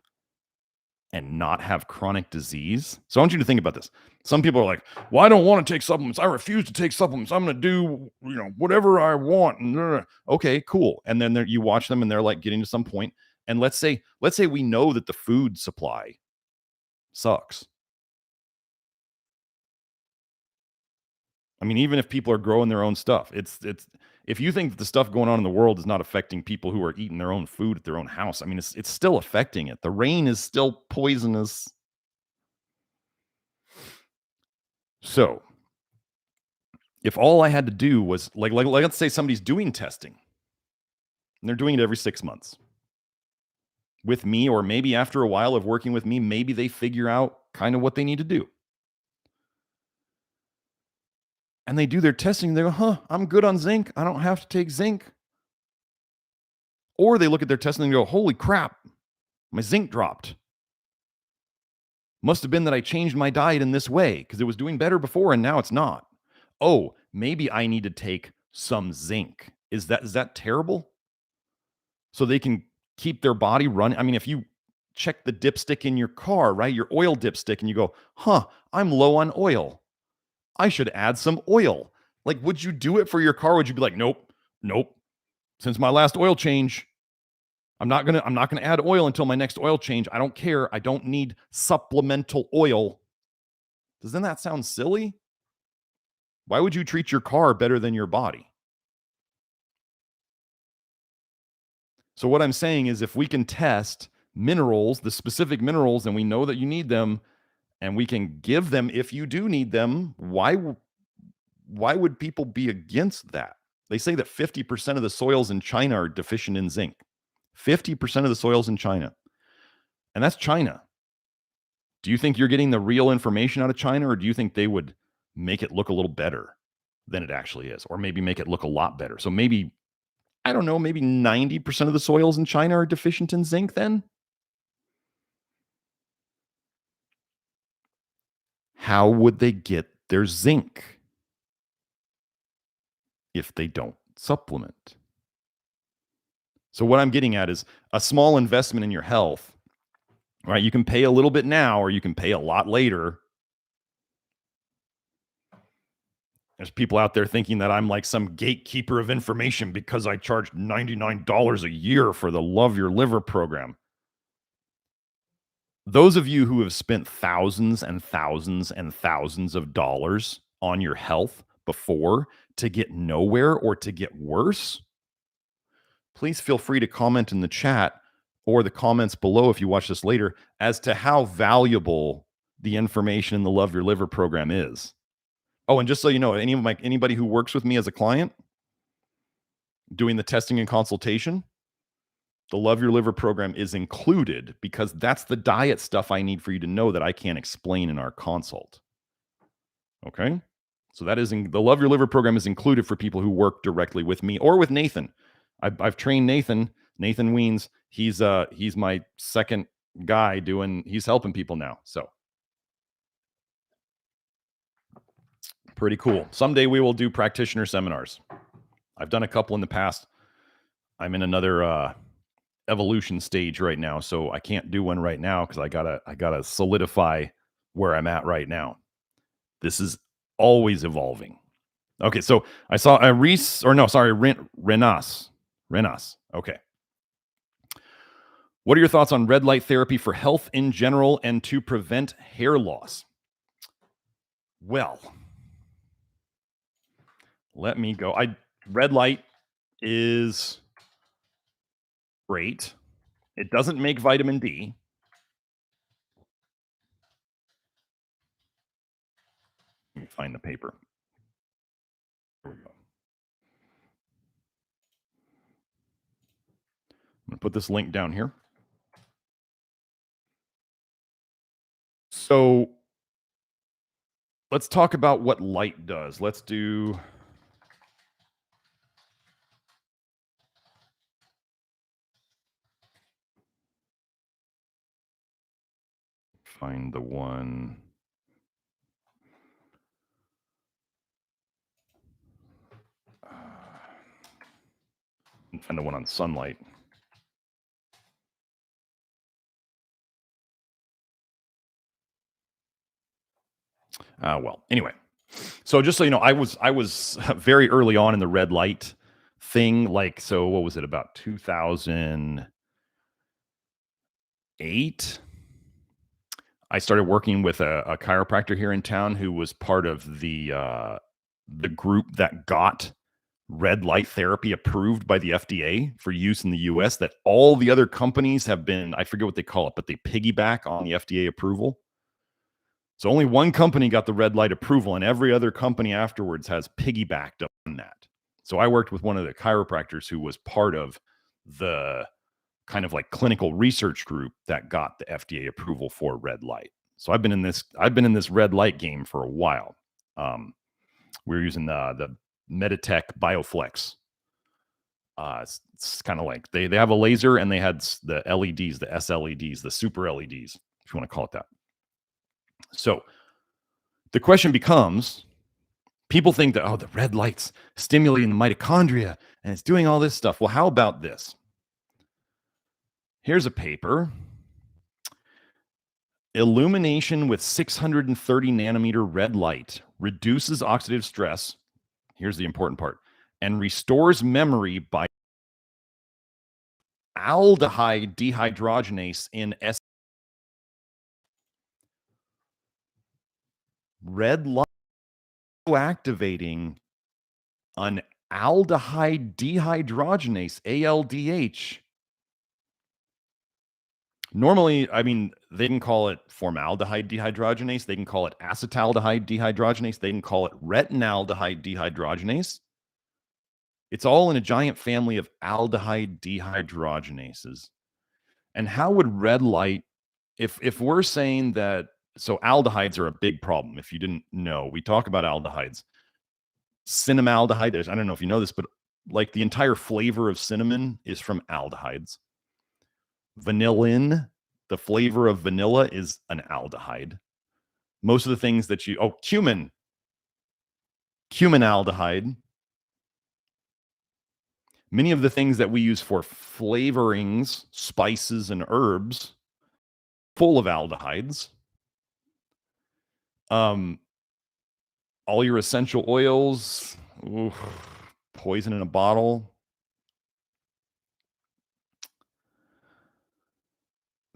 and not have chronic disease. So I want you to think about this. Some people are like, well, I don't want to take supplements. I refuse to take supplements. I'm going to do, whatever I want. Okay, cool. And then you watch them and they're like getting to some point. And let's say we know that the food supply sucks. I mean, even if people are growing their own stuff, it's if you think that the stuff going on in the world is not affecting people who are eating their own food at their own house, I mean, it's still affecting it. The rain is still poisonous. So, if all I had to do was like let's say somebody's doing testing and they're doing it every 6 months with me, or maybe after a while of working with me, maybe they figure out kind of what they need to do. And they do their testing, they go, I'm good on zinc. I don't have to take zinc. Or they look at their testing and go, holy crap, my zinc dropped. Must have been that I changed my diet in this way because it was doing better before and now it's not. Oh, maybe I need to take some zinc. Is that terrible? So they can keep their body running. I mean, if you check the dipstick in your car, right? Your oil dipstick, and you go, I'm low on oil. I should add some oil. Like, would you do it for your car? Would you be like, nope. Since my last oil change, I'm not gonna add oil until my next oil change. I don't care. I don't need supplemental oil. Doesn't that sound silly? Why would you treat your car better than your body? So what I'm saying is, if we can test minerals, the specific minerals, and we know that you need them, and we can give them if you do need them, why would people be against that? They say that 50% of the soils in China are deficient in zinc. 50% of the soils in China. And that's China. Do you think you're getting the real information out of China, or do you think they would make it look a little better than it actually is, or maybe make it look a lot better? So maybe, I don't know, maybe 90% of the soils in China are deficient in zinc then? How would they get their zinc if they don't supplement? So what I'm getting at is a small investment in your health, right? You can pay a little bit now or you can pay a lot later. There's people out there thinking that I'm like some gatekeeper of information because I charge $99 a year for the Love Your Liver program. Those of you who have spent thousands and thousands and thousands of dollars on your health before to get nowhere or to get worse, please feel free to comment in the chat or the comments below if you watch this later as to how valuable the information in the Love Your Liver program is. Oh, and just so you know, anybody who works with me as a client doing the testing and consultation, the Love Your Liver program is included because that's the diet stuff I need for you to know that I can't explain in our consult. Okay? So that is the Love Your Liver program is included for people who work directly with me or with Nathan. I've trained Nathan Weens. He's my second guy he's helping people now. So pretty cool. Someday we will do practitioner seminars. I've done a couple in the past. I'm in another evolution stage right now, so I can't do one right now because I gotta solidify where I'm at right now. This is always evolving. Okay, so I saw a Renas. Okay. What are your thoughts on red light therapy for health in general and to prevent hair loss? Well, let me go. Red light is great. It doesn't make vitamin D. Let me find the paper. Here we go. I'm going to put this link down here. So let's talk about what light does. Let's do find the one. Find the one on sunlight. Well, anyway, so just so you know, I was very early on in the red light thing. Like, so what was it, about 2008? I started working with a chiropractor here in town who was part of the group that got red light therapy approved by the FDA for use in the US, that all the other companies have been, I forget what they call it, but they piggyback on the FDA approval. So only one company got the red light approval, and every other company afterwards has piggybacked on that. So I worked with one of the chiropractors who was part of the kind of like clinical research group that got the FDA approval for red light. So I've been in this red light game for a while. We were using the Meditech BioFlex. It's kind of like they have a laser, and they had the LEDs, the SLEDs, the super LEDs, if you want to call it that. So the question becomes, people think that, oh, the red light's stimulating the mitochondria and it's doing all this stuff. Well, how about this? Here's a paper. Illumination with 630 nanometer red light reduces oxidative stress. Here's the important part. And restores memory by aldehyde dehydrogenase in red light activating an aldehyde dehydrogenase, ALDH. Normally, I mean, they can call it formaldehyde dehydrogenase. They can call it acetaldehyde dehydrogenase. They can call it retinaldehyde dehydrogenase. It's all in a giant family of aldehyde dehydrogenases. And how would red light, if we're saying that, so aldehydes are a big problem. If you didn't know, we talk about aldehydes. Cinnamaldehyde, I don't know if you know this, but like the entire flavor of cinnamon is from aldehydes. Vanillin, the flavor of vanilla, is an aldehyde. Most of the things that cumin aldehyde. Many of the things that we use for flavorings, spices, and herbs, full of aldehydes. All your essential oils, poison in a bottle.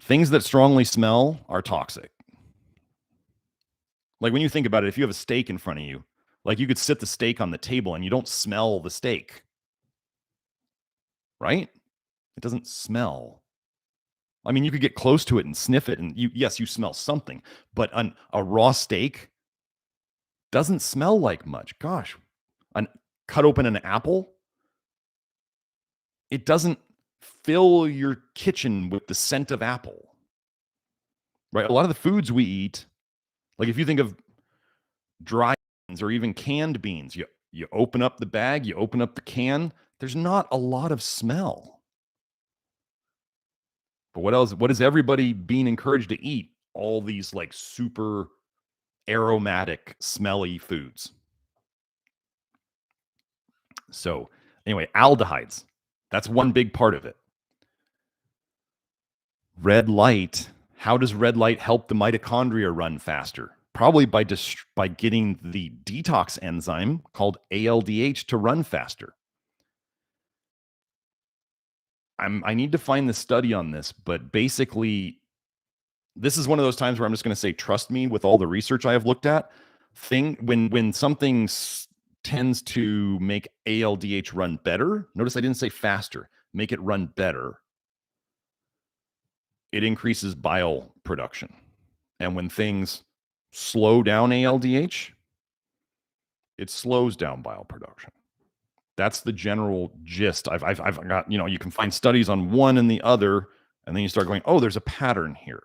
Things that strongly smell are toxic. Like when you think about it, if you have a steak in front of you, like you could sit the steak on the table and you don't smell the steak, right? It doesn't smell. I mean, you could get close to it and sniff it, and yes, you smell something, but a raw steak doesn't smell like much. Gosh, cut open an apple, it doesn't fill your kitchen with the scent of apple, right? A lot of the foods we eat, like if you think of dry beans or even canned beans, you open up the bag, you open up the can, there's not a lot of smell. But what else? What is everybody being encouraged to eat? All these like super aromatic, smelly foods. So anyway, aldehydes, that's one big part of it. Red light, how does red light help the mitochondria run faster? Probably by getting the detox enzyme called ALDH to run faster. I need to find the study on this, but basically, this is one of those times where I'm just going to say, trust me with all the research I have looked at. When something tends to make ALDH run better, notice I didn't say faster, make it run better, it increases bile production. And when things slow down ALDH, it slows down bile production. That's the general gist. I've got, you can find studies on one and the other, and then you start going, oh, there's a pattern here.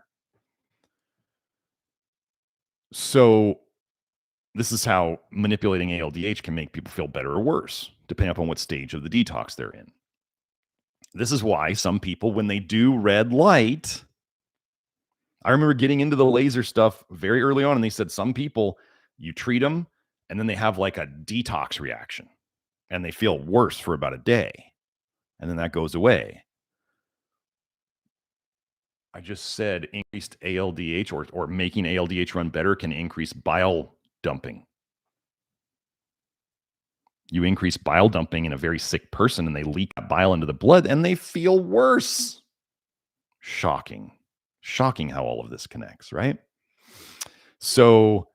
So this is how manipulating ALDH can make people feel better or worse, depending upon what stage of the detox they're in. This is why some people, when they do red light, I remember getting into the laser stuff very early on, and they said some people, you treat them, and then they have like a detox reaction, and they feel worse for about a day, and then that goes away. I just said increased ALDH or making ALDH run better can increase bile dumping. You increase bile dumping in a very sick person and they leak bile into the blood and they feel worse. Shocking. Shocking how all of this connects, right? So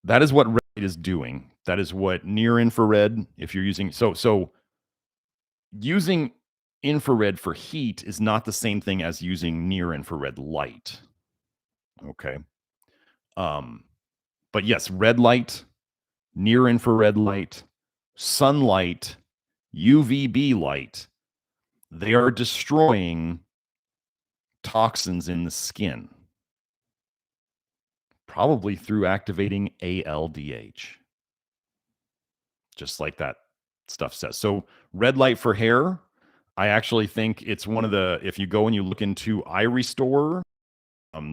that is what red light is doing. That is what near infrared, if you're using, so using infrared for heat is not the same thing as using near infrared light. Okay. But yes, red light, near infrared light, sunlight, UVB light, they are destroying toxins in the skin, probably through activating ALDH, just like that stuff says. So red light for hair, I actually think it's one of the, if you go and you look into iRestore,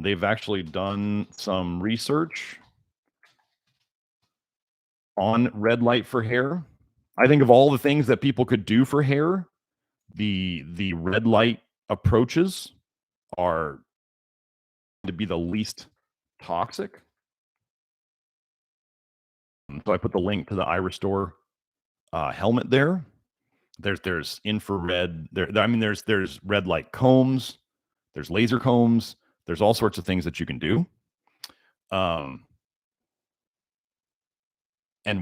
they've actually done some research on red light for hair. I think of all the things that people could do for hair, the red light approaches are to be the least toxic. So I put the link to the iRestore helmet there. There's infrared there. I mean, there's red light combs, there's laser combs, there's all sorts of things that you can do. And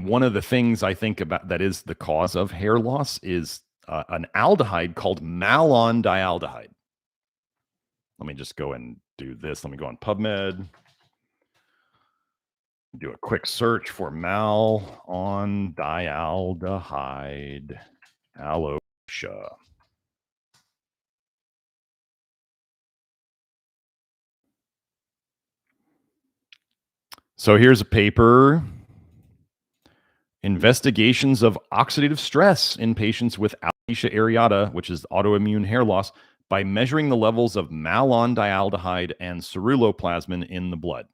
one of the things I think about that is the cause of hair loss is an aldehyde called malondialdehyde. Let me just go and do this. Let me go on PubMed. Do a quick search for malondialdehyde alopecia. So here's a paper. Investigations of oxidative stress in patients with alopecia areata, which is autoimmune hair loss, by measuring the levels of malondialdehyde and ceruloplasmin in the blood.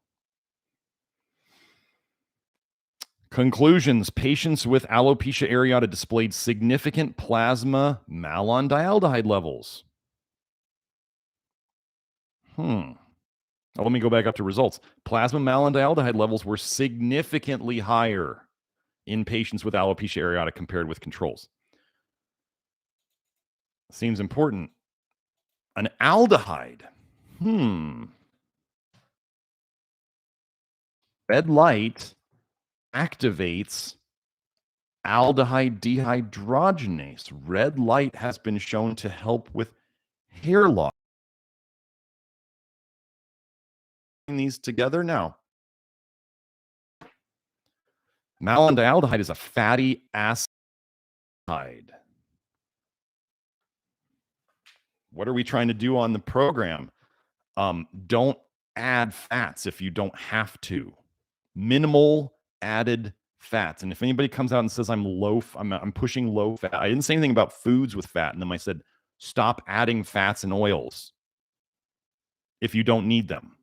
Conclusions. Patients with alopecia areata displayed significant plasma malondialdehyde levels. Oh, let me go back up to results. Plasma malondialdehyde levels were significantly higher in patients with alopecia areata compared with controls. Seems important. An aldehyde. Red light activates aldehyde dehydrogenase. Red light has been shown to help with hair loss. These together now. Malondialdehyde is a fatty acid. What are we trying to do on the program? Don't add fats if you don't have to. Minimal added fats. And if anybody comes out and says I'm pushing low fat, I didn't say anything about foods with fat. And then I said, stop adding fats and oils if you don't need them.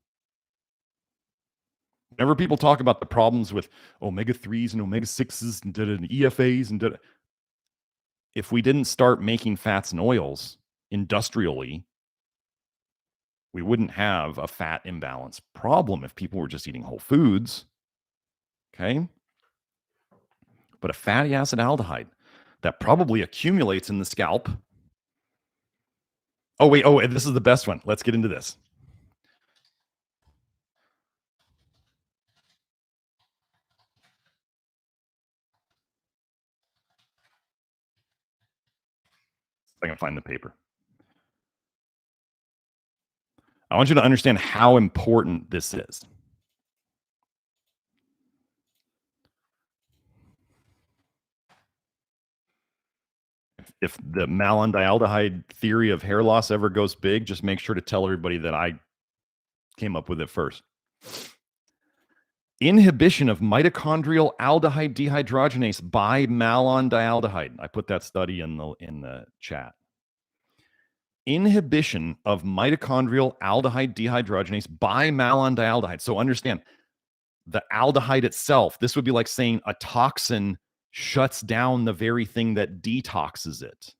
Whenever people talk about the problems with omega-3s and omega-6s and EFAs and if we didn't start making fats and oils industrially, we wouldn't have a fat imbalance problem if people were just eating whole foods. Okay? But a fatty acid aldehyde that probably accumulates in the scalp. Oh, wait. Oh, this is the best one. Let's get into this. I can find the paper. I want you to understand how important this is. If the malondialdehyde theory of hair loss ever goes big, just make sure to tell everybody that I came up with it first. Inhibition of mitochondrial aldehyde dehydrogenase by malondialdehyde. I put that study in the chat. Inhibition of mitochondrial aldehyde dehydrogenase by malondialdehyde. So understand, the aldehyde itself, this would be like saying a toxin shuts down the very thing that detoxes it.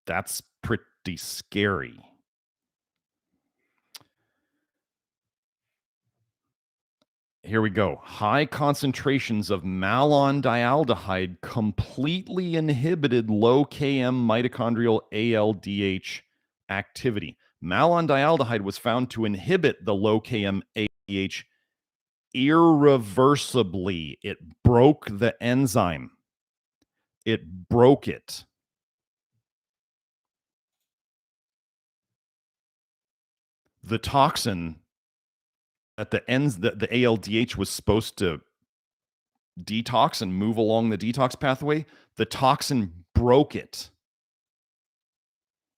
That's pretty scary. Here we go. High concentrations of malondialdehyde completely inhibited low Km mitochondrial ALDH activity. Malondialdehyde was found to inhibit the low Km ALDH irreversibly. It broke the enzyme. It broke it. The toxin at the ends, the ALDH was supposed to detox and move along the detox pathway. The toxin broke it.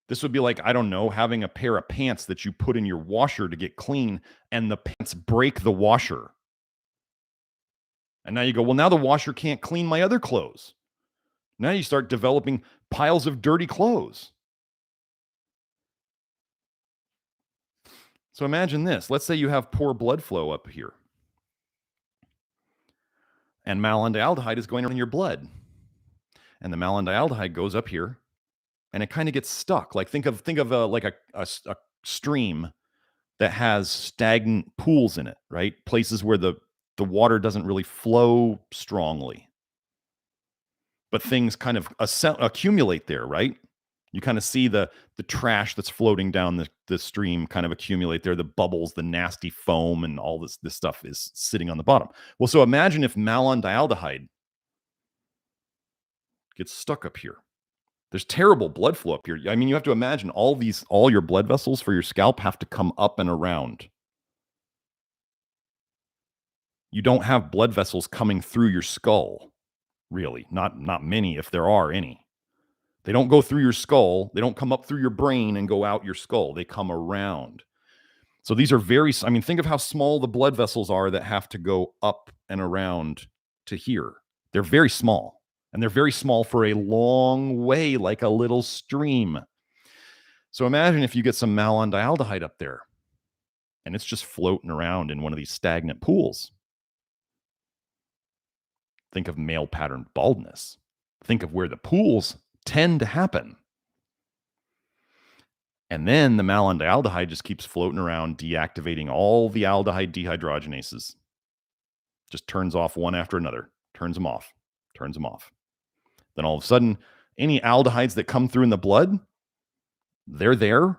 This would be like, I don't know, having a pair of pants that you put in your washer to get clean, and the pants break the washer. And now you go, well, now the washer can't clean my other clothes. Now you start developing piles of dirty clothes. So imagine this. Let's say you have poor blood flow up here, and malondialdehyde is going on in your blood. And the malondialdehyde goes up here, and it kind of gets stuck. Like think of like a stream that has stagnant pools in it, right? Places where the water doesn't really flow strongly, but things kind of accumulate there, right? You kind of see the trash that's floating down the stream kind of accumulate there, the bubbles, the nasty foam, and all this stuff is sitting on the bottom. Well, so imagine if malondialdehyde gets stuck up here. There's terrible blood flow up here. I mean, you have to imagine all your blood vessels for your scalp have to come up and around. You don't have blood vessels coming through your skull, really. Not many, if there are any. They don't go through your skull. They don't come up through your brain and go out your skull. They come around. So these are think of how small the blood vessels are that have to go up and around to here. They're very small. And they're very small for a long way, like a little stream. So imagine if you get some malondialdehyde up there, and it's just floating around in one of these stagnant pools. Think of male pattern baldness. Think of where the pools tend to happen. And then the malondialdehyde just keeps floating around, deactivating all the aldehyde dehydrogenases. Just turns off one after another. Turns them off. Turns them off. Then all of a sudden, any aldehydes that come through in the blood, they're there.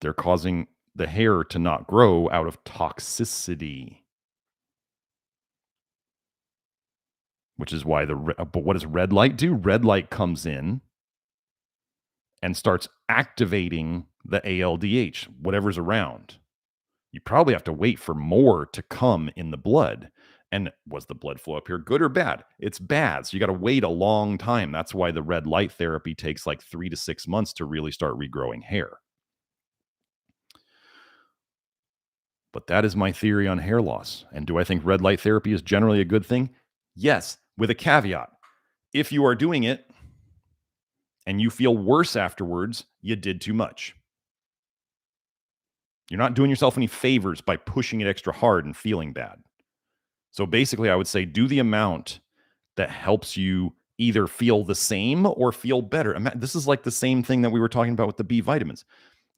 They're causing the hair to not grow out of toxicity. Which is why but what does red light do? Red light comes in and starts activating the ALDH, whatever's around. You probably have to wait for more to come in the blood. And was the blood flow up here good or bad? It's bad. So you got to wait a long time. That's why the red light therapy takes like 3 to 6 months to really start regrowing hair. But that is my theory on hair loss. And do I think red light therapy is generally a good thing? Yes, with a caveat. If you are doing it and you feel worse afterwards, you did too much. You're not doing yourself any favors by pushing it extra hard and feeling bad. So basically, I would say do the amount that helps you either feel the same or feel better. This is like the same thing that we were talking about with the B vitamins.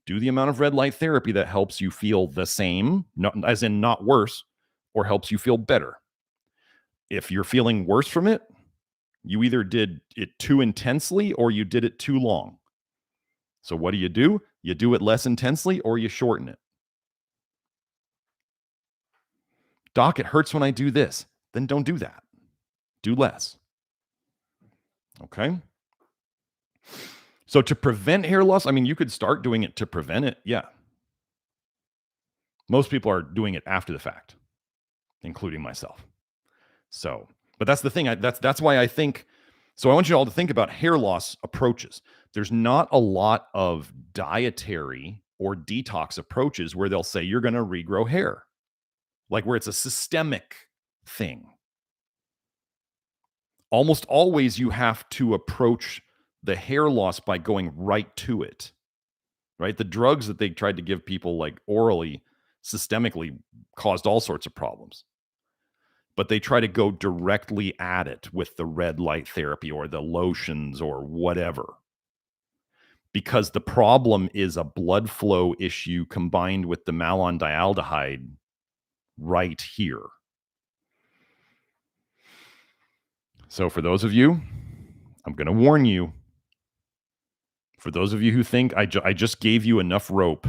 Do the amount of red light therapy that helps you feel the same, as in not worse, or helps you feel better. If you're feeling worse from it, you either did it too intensely or you did it too long. So what do? You do it less intensely or you shorten it. Doc, it hurts when I do this. Then don't do that. Do less. Okay? So to prevent hair loss, you could start doing it to prevent it. Yeah. Most people are doing it after the fact, including myself. So, but that's the thing. That's why I think, so I want you all to think about hair loss approaches. There's not a lot of dietary or detox approaches where they'll say you're going to regrow hair, like where it's a systemic thing. Almost always you have to approach the hair loss by going right to it, right? The drugs that they tried to give people like orally, systemically, caused all sorts of problems. but they try to go directly at it with the red light therapy or the lotions or whatever. Because the problem is a blood flow issue combined with the malondialdehyde right here. So for those of you, I'm going to warn you, for those of you who think I just gave you enough rope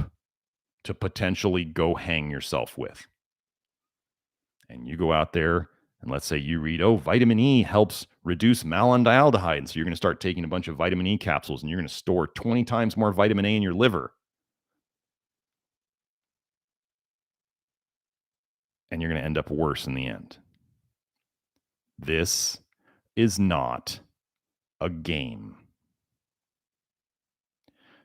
to potentially go hang yourself with, and you go out there and let's say you read, oh, vitamin E helps reduce malondialdehyde. And so you're going to start taking a bunch of vitamin E capsules and you're going to store 20 times more vitamin A in your liver. And you're going to end up worse in the end. This is not a game.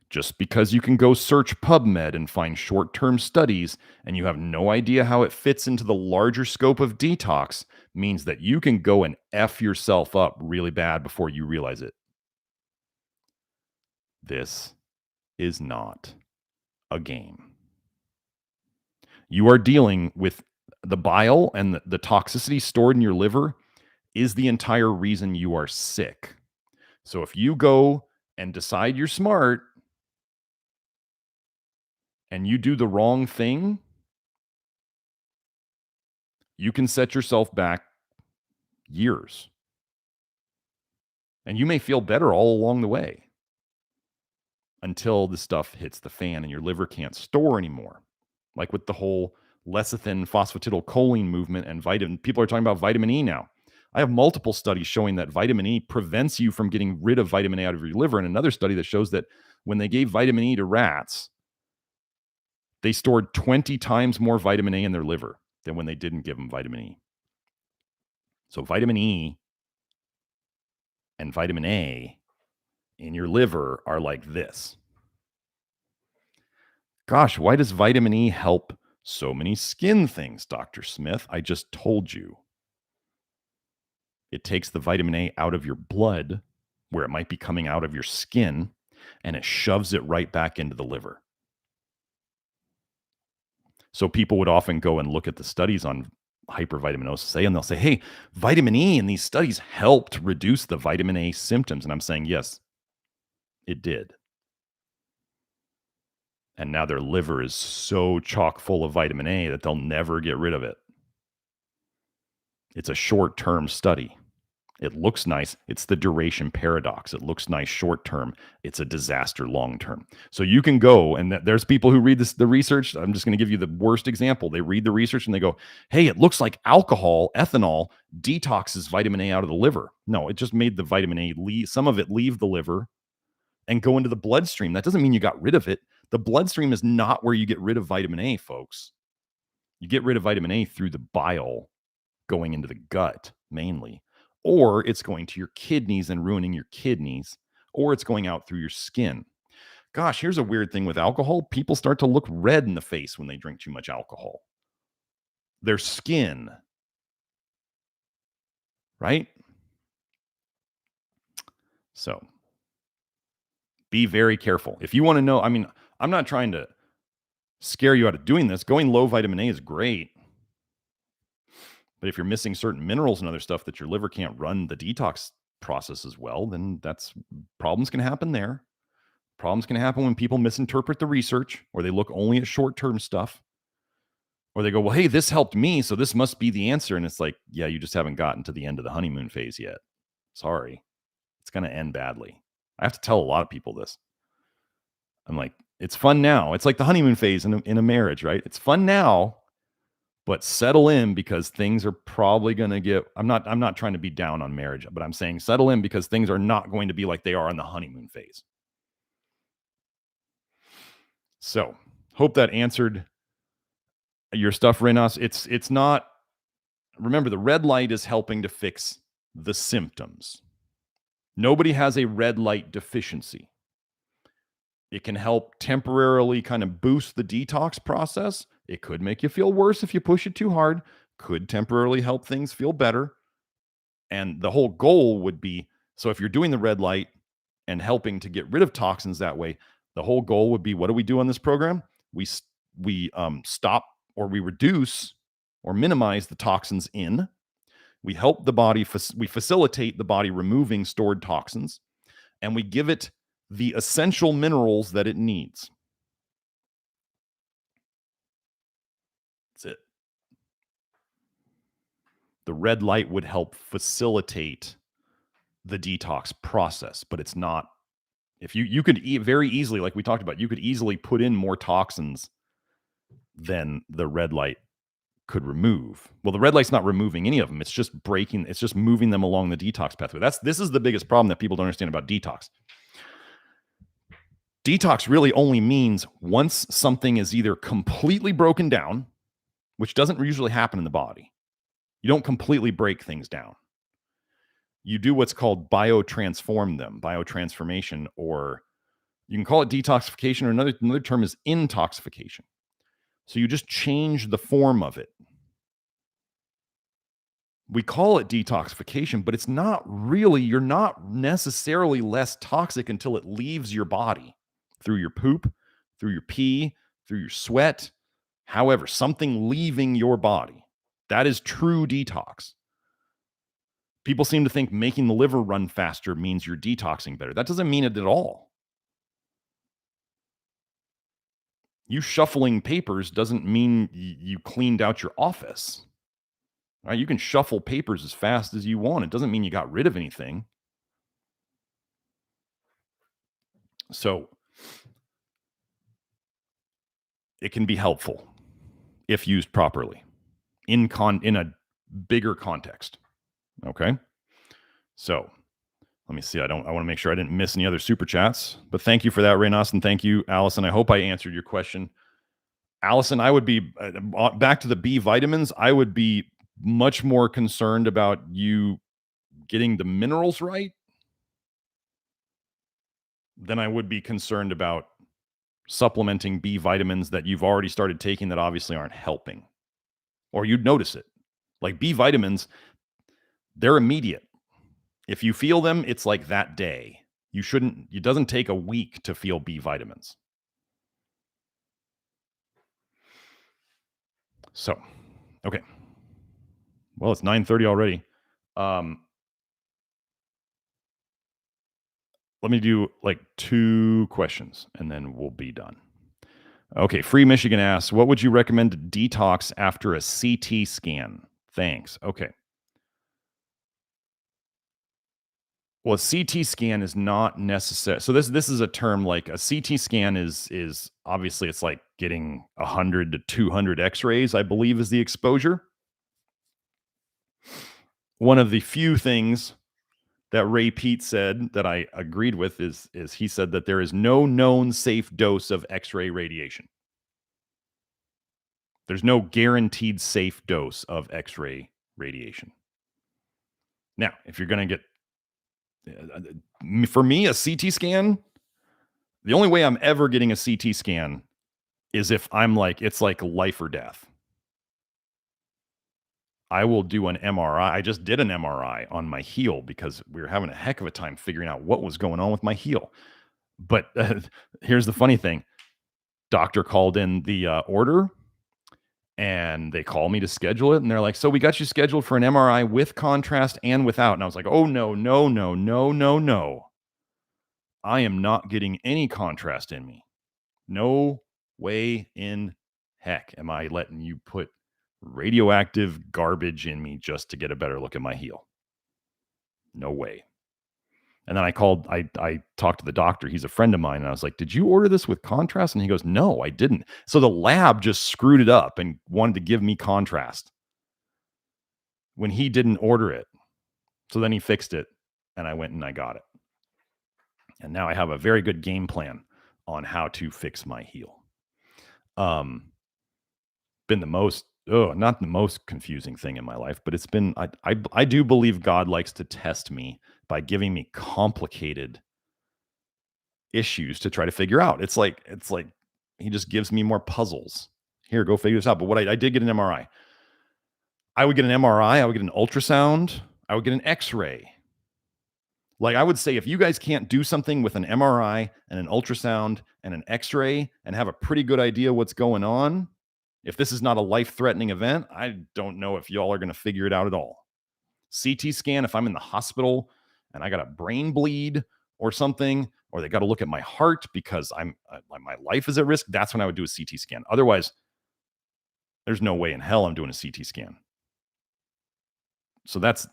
Just because you can go search PubMed and find short-term studies and you have no idea how it fits into the larger scope of detox means that you can go and F yourself up really bad before you realize it. This is not a game. You are dealing with the bile, and the toxicity stored in your liver is the entire reason you are sick. So if you go and decide you're smart and you do the wrong thing, you can set yourself back years. And you may feel better all along the way until the stuff hits the fan and your liver can't store anymore. Like with the whole lecithin phosphatidylcholine movement and people are talking about vitamin E now. I have multiple studies showing that vitamin E prevents you from getting rid of vitamin A out of your liver. And another study that shows that when they gave vitamin E to rats, they stored 20 times more vitamin A in their liver than when they didn't give them vitamin E. So vitamin E and vitamin A in your liver are like this. Gosh, why does vitamin E help so many skin things, Dr. Smith? I just told you. It takes the vitamin A out of your blood, where it might be coming out of your skin, and it shoves it right back into the liver. So people would often go and look at the studies on hypervitaminosis A, and they'll say, hey, vitamin E in these studies helped reduce the vitamin A symptoms. And I'm saying, yes, it did. And now their liver is so chock full of vitamin A that they'll never get rid of it. It's a short-term study. It looks nice. It's the duration paradox. It looks nice short-term. It's a disaster long-term. So you can go, and there's people who read the research. I'm just going to give you the worst example. They read the research and they go, hey, it looks like alcohol, ethanol, detoxes vitamin A out of the liver. No, it just made the vitamin A, some of it leave the liver and go into the bloodstream. That doesn't mean you got rid of it. The bloodstream is not where you get rid of vitamin A, folks. You get rid of vitamin A through the bile going into the gut mainly, or it's going to your kidneys and ruining your kidneys, or it's going out through your skin. Gosh, here's a weird thing with alcohol. People start to look red in the face when they drink too much alcohol. Their skin, right? So be very careful. If you want to know, I mean, I'm not trying to scare you out of doing this. Going low vitamin A is great. But if you're missing certain minerals and other stuff that your liver can't run the detox process as well, then problems can happen there. Problems can happen when people misinterpret the research, or they look only at short-term stuff, or they go, well, hey, this helped me, so this must be the answer. And it's like, yeah, you just haven't gotten to the end of the honeymoon phase yet. Sorry. It's going to end badly. I have to tell a lot of people this. I'm like, it's fun now. It's like the honeymoon phase in a marriage, right? It's fun now, but settle in because things are probably going to get, I'm not trying to be down on marriage, but I'm saying settle in because things are not going to be like they are in the honeymoon phase. So hope that answered your stuff, Renas. It's not, remember, the red light is helping to fix the symptoms. Nobody has a red light deficiency. It can help temporarily kind of boost the detox process. It could make you feel worse if you push it too hard, could temporarily help things feel better. And the whole goal would be, so if you're doing the red light and helping to get rid of toxins that way, the whole goal would be, what do we do on this program? We stop, or we reduce or minimize the toxins in, We help the body, we facilitate the body removing stored toxins, and we give it the essential minerals that it needs. That's it. The red light would help facilitate the detox process, but it's not. If you could very easily, like we talked about, you could easily put in more toxins than the red light could remove. Well, the red light's not removing any of them. It's just moving them along the detox pathway. This is the biggest problem that people don't understand about detox. Detox really only means once something is either completely broken down, which doesn't usually happen in the body. You don't completely break things down. You do what's called biotransformation, or you can call it detoxification, or another term is intoxication. So you just change the form of it. We call it detoxification, but it's not really, you're not necessarily less toxic until it leaves your body through your poop, through your pee, through your sweat. However, something leaving your body. That is true detox. People seem to think making the liver run faster means you're detoxing better. That doesn't mean it at all. You shuffling papers doesn't mean you cleaned out your office. Right? You can shuffle papers as fast as you want. It doesn't mean you got rid of anything. So it can be helpful if used properly in a bigger context. Okay. So let me see. I want to make sure I didn't miss any other super chats, but thank you for that, Reynos, and thank you, Allison. I hope I answered your question. Allison, I would be back to the B vitamins. I would be much more concerned about you getting the minerals right than I would be concerned about supplementing B vitamins that you've already started taking that obviously aren't helping, or you'd notice it. Like B vitamins, they're immediate. If you feel them, it's like that day. It doesn't take a week to feel B vitamins. So, okay. Well, it's 9:30 already. Let me do like 2 questions and then we'll be done. Okay. Free Michigan asks, what would you recommend to detox after a CT scan? Thanks. Okay. Well, a CT scan is not necessary. So this is a term, like a CT scan is obviously, it's like getting 100 to 200 X-rays, I believe, is the exposure. One of the few things that Ray Pete said that I agreed with is he said that there is no known safe dose of X-ray radiation. There's no guaranteed safe dose of X-ray radiation. Now, if you're going to get, for me, a CT scan, the only way I'm ever getting a CT scan is if I'm like, it's like life or death. I will do an MRI. I just did an MRI on my heel because we were having a heck of a time figuring out what was going on with my heel. But here's the funny thing. Doctor called in the order and they call me to schedule it. And they're like, so we got you scheduled for an MRI with contrast and without. And I was like, oh, no. I am not getting any contrast in me. No way in heck am I letting you put radioactive garbage in me just to get a better look at my heel. No way. And then I talked to the doctor. He's a friend of mine. And I was like, did you order this with contrast? And he goes, no, I didn't. So the lab just screwed it up and wanted to give me contrast when he didn't order it. So then he fixed it and I went and I got it. And now I have a very good game plan on how to fix my heel. Been not the most confusing thing in my life, but it's been, I do believe God likes to test me by giving me complicated issues to try to figure out. It's like he just gives me more puzzles. Here, go figure this out. But what I did get an MRI. I would get an MRI, I would get an ultrasound, I would get an X-ray. Like I would say, if you guys can't do something with an MRI and an ultrasound and an X-ray and have a pretty good idea what's going on, if this is not a life-threatening event, I don't know if y'all are going to figure it out at all. CT scan if I'm in the hospital and I got a brain bleed or something, or they got to look at my heart because my life is at risk. That's when I would do a CT scan. Otherwise, there's no way in hell I'm doing a CT scan. So that's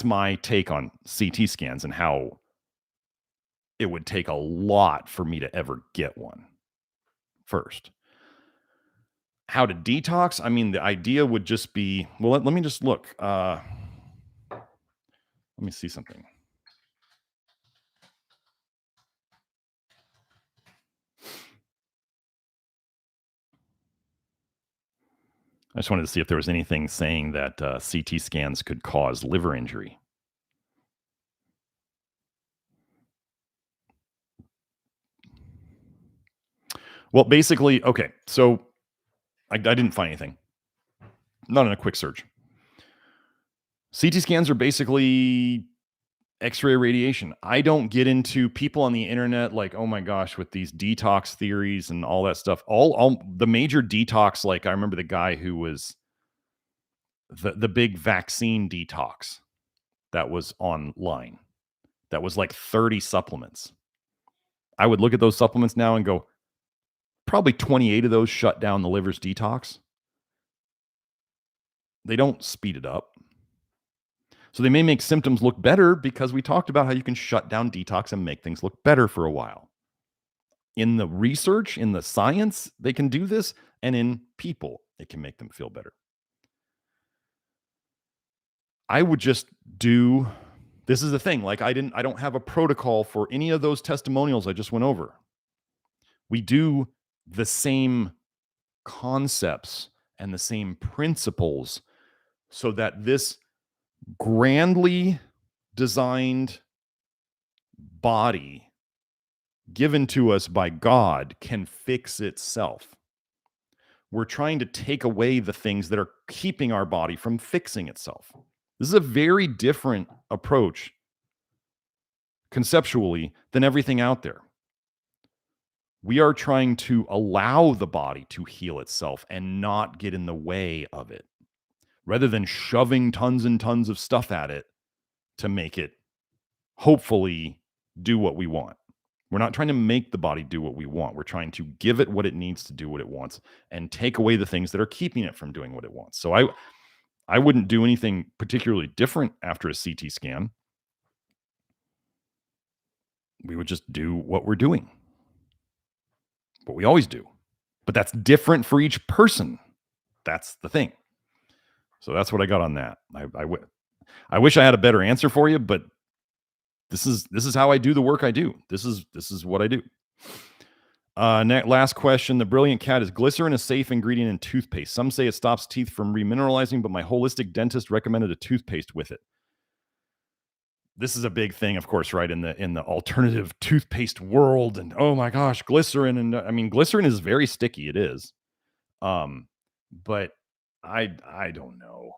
my take on CT scans and how it would take a lot for me to ever get one first. How to detox? I mean, the idea would just be, well, let me just look. Let me see something. I just wanted to see if there was anything saying that CT scans could cause liver injury. Well, basically, okay, so I didn't find anything. Not in a quick search. CT scans are basically X-ray radiation. I don't get into people on the internet like, oh my gosh, with these detox theories and all that stuff. All the major detox, like I remember the guy who was the big vaccine detox that was online. That was like 30 supplements. I would look at those supplements now and go, probably 28 of those shut down the liver's detox. They don't speed it up. So they may make symptoms look better because we talked about how you can shut down detox and make things look better for a while. In the research, in the science, they can do this. And in people, it can make them feel better. I would just do, this is the thing, like I don't have a protocol for any of those testimonials I just went over. We do the same concepts and the same principles so that this grandly designed body given to us by God can fix itself. We're trying to take away the things that are keeping our body from fixing itself. This is a very different approach conceptually than everything out there. We are trying to allow the body to heal itself and not get in the way of it, rather than shoving tons and tons of stuff at it to make it hopefully do what we want. We're not trying to make the body do what we want. We're trying to give it what it needs to do what it wants and take away the things that are keeping it from doing what it wants. So I wouldn't do anything particularly different after a CT scan. We would just do what we're doing, what we always do. But that's different for each person. That's the thing. So that's what I got on that. I wish I had a better answer for you, but this is how I do the work I do. This is what I do. Last question. The brilliant cat, is glycerin a safe ingredient in toothpaste? Some say it stops teeth from remineralizing, but my holistic dentist recommended a toothpaste with it. This is a big thing, of course, right, in the alternative toothpaste world. And oh my gosh, glycerin. And I mean, glycerin is very sticky. It is. But I don't know.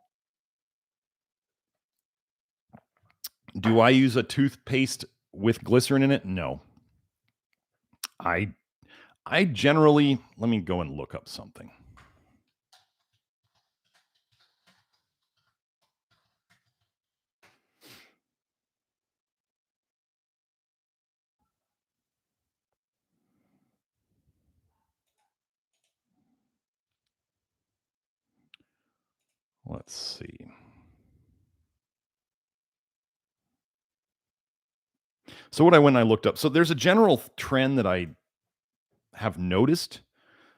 Do I use a toothpaste with glycerin in it? No. I generally, let me go and look up something. Let's see. So what I went and I looked up. So there's a general trend that I have noticed,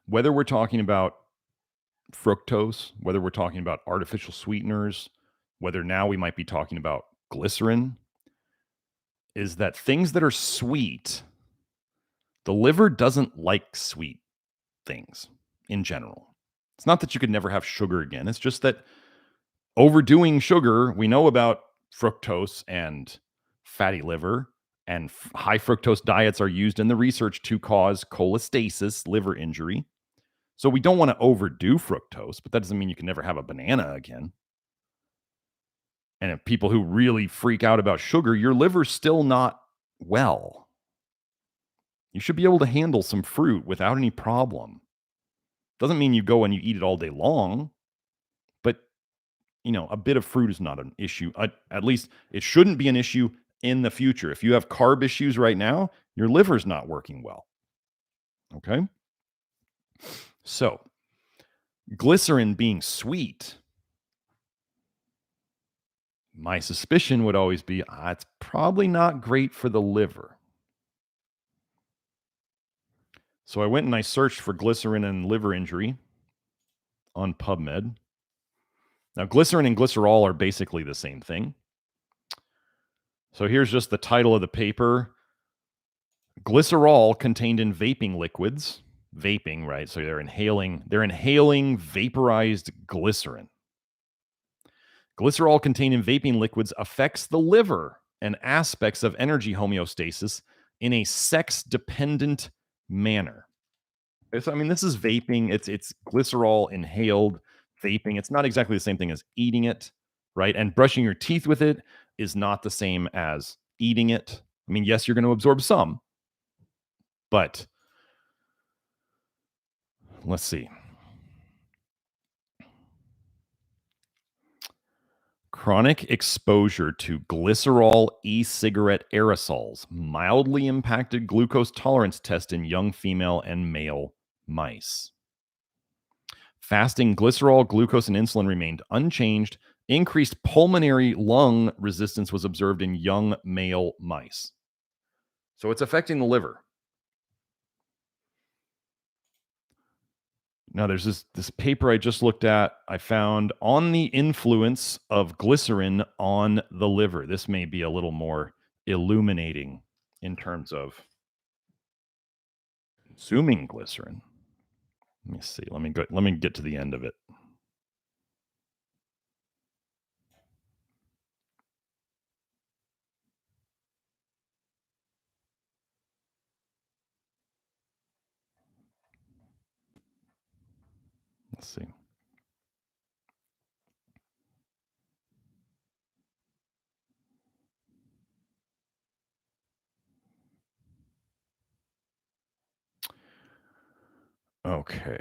whether we're talking about fructose, whether we're talking about artificial sweeteners, whether now we might be talking about glycerin, is that things that are sweet, the liver doesn't like sweet things in general. It's not that you could never have sugar again. It's just that overdoing sugar, we know about fructose and fatty liver, and high fructose diets are used in the research to cause cholestasis, liver injury. So we don't want to overdo fructose, but that doesn't mean you can never have a banana again. And if people who really freak out about sugar, your liver's still not well. You should be able to handle some fruit without any problem. Doesn't mean you go and you eat it all day long, but a bit of fruit is not an issue. At least it shouldn't be an issue in the future. If you have carb issues right now, your liver's not working well. Okay. So, glycerin being sweet, my suspicion would always be it's probably not great for the liver. So I went and I searched for glycerin and liver injury on PubMed. Now, glycerin and glycerol are basically the same thing. So here's just the title of the paper. Glycerol contained in vaping liquids. Vaping, right? So they're inhaling vaporized glycerin. Glycerol contained in vaping liquids affects the liver and aspects of energy homeostasis in a sex-dependent manner. So, this is vaping. It's glycerol inhaled vaping. It's not exactly the same thing as eating it, right? And brushing your teeth with it is not the same as eating it. Yes, you're going to absorb some, but let's see. Chronic exposure to glycerol e-cigarette aerosols mildly impacted glucose tolerance test in young female and male mice. Fasting glycerol, glucose, and insulin remained unchanged. Increased pulmonary lung resistance was observed in young male mice. So it's affecting the liver. Now, there's this paper I just looked at. I found on the influence of glycerin on the liver. This may be a little more illuminating in terms of consuming glycerin. Let me see. Let me get to the end of it. Let's see. Okay.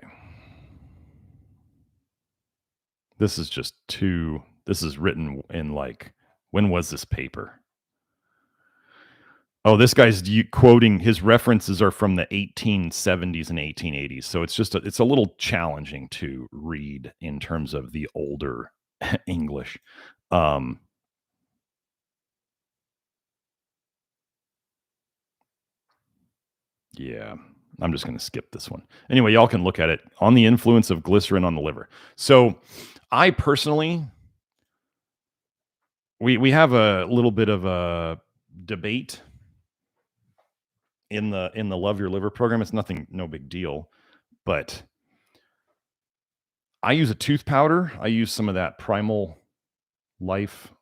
This is written in when was this paper? Oh, this guy's quoting, his references are from the 1870s and 1880s. So it's a little challenging to read in terms of the older English. Yeah, I'm just going to skip this one. Anyway, y'all can look at it on the influence of glycerin on the liver. So I personally, we have a little bit of a debate in the Love Your Liver program. It's no big deal, but I use a tooth powder. I use some of that Primal Life,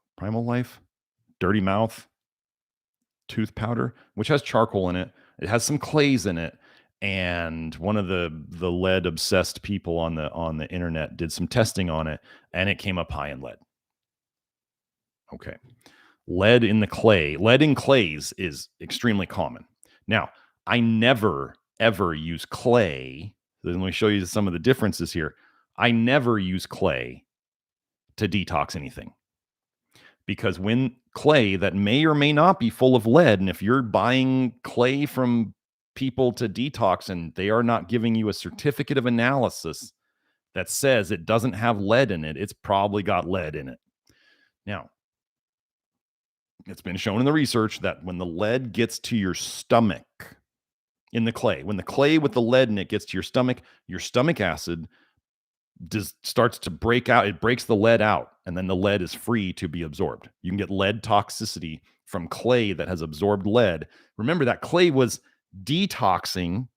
Dirty Mouth tooth powder, which has charcoal in it. It has some clays in it, and one of the lead obsessed people on the internet did some testing on it, and it came up high in lead. Okay. Lead in clays is extremely common. Now, I never, ever use clay. Let me show you some of the differences here. I never use clay to detox anything. Because when clay that may or may not be full of lead, and if you're buying clay from people to detox and they are not giving you a certificate of analysis that says it doesn't have lead in it, it's probably got lead in it. Now, it's been shown in the research that when the lead gets to your stomach in the clay, when the clay with the lead in it gets to your stomach acid starts to break out. It breaks the lead out, and then the lead is free to be absorbed. You can get lead toxicity from clay that has absorbed lead. Remember that clay was detoxing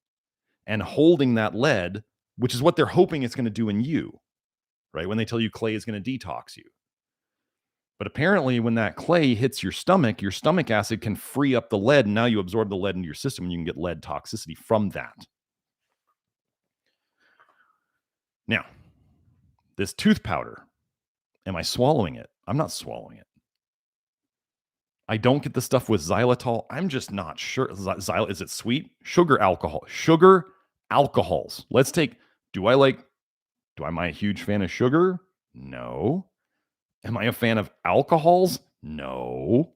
and holding that lead, which is what they're hoping it's going to do in you, right? When they tell you clay is going to detox you. But apparently when that clay hits your stomach acid can free up the lead, and now you absorb the lead into your system and you can get lead toxicity from that. Now, this tooth powder, am I swallowing it? I'm not swallowing it. I don't get the stuff with xylitol. I'm just not sure. Is it sweet? Sugar alcohols. Am I a huge fan of sugar? No. Am I a fan of alcohols? No.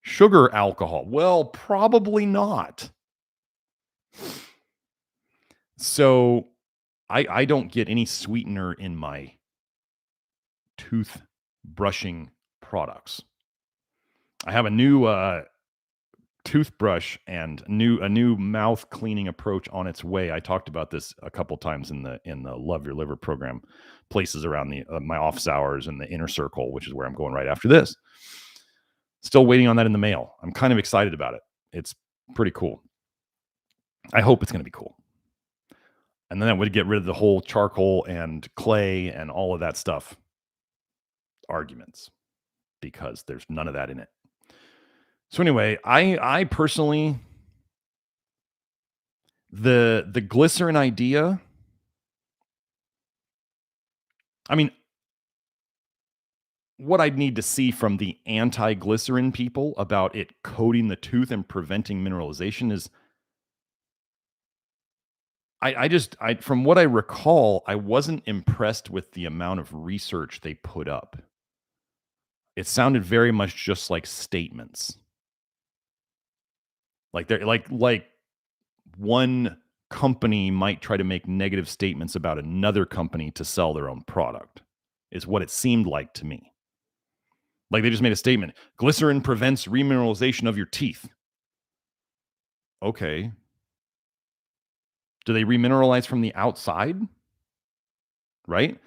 Sugar alcohol? Well, probably not. So I don't get any sweetener in my tooth brushing products. I have a new toothbrush and a new mouth cleaning approach on its way. I talked about this a couple times in the Love Your Liver program, places around the my office hours and the inner circle, which is where I'm going right after this. Still waiting on that in the mail. I'm kind of excited about it. It's pretty cool. I hope it's going to be cool. And then that would get rid of the whole charcoal and clay and all of that stuff arguments, because there's none of that in it. So anyway, I personally, the glycerin idea, I mean, what I'd need to see from the anti-glycerin people about it coating the tooth and preventing mineralization is, I from what I recall, I wasn't impressed with the amount of research they put up. It sounded very much just like statements. Like they're like one company might try to make negative statements about another company to sell their own product, is what it seemed like to me. Like they just made a statement, glycerin prevents remineralization of your teeth. Okay. Do they remineralize from the outside? Right?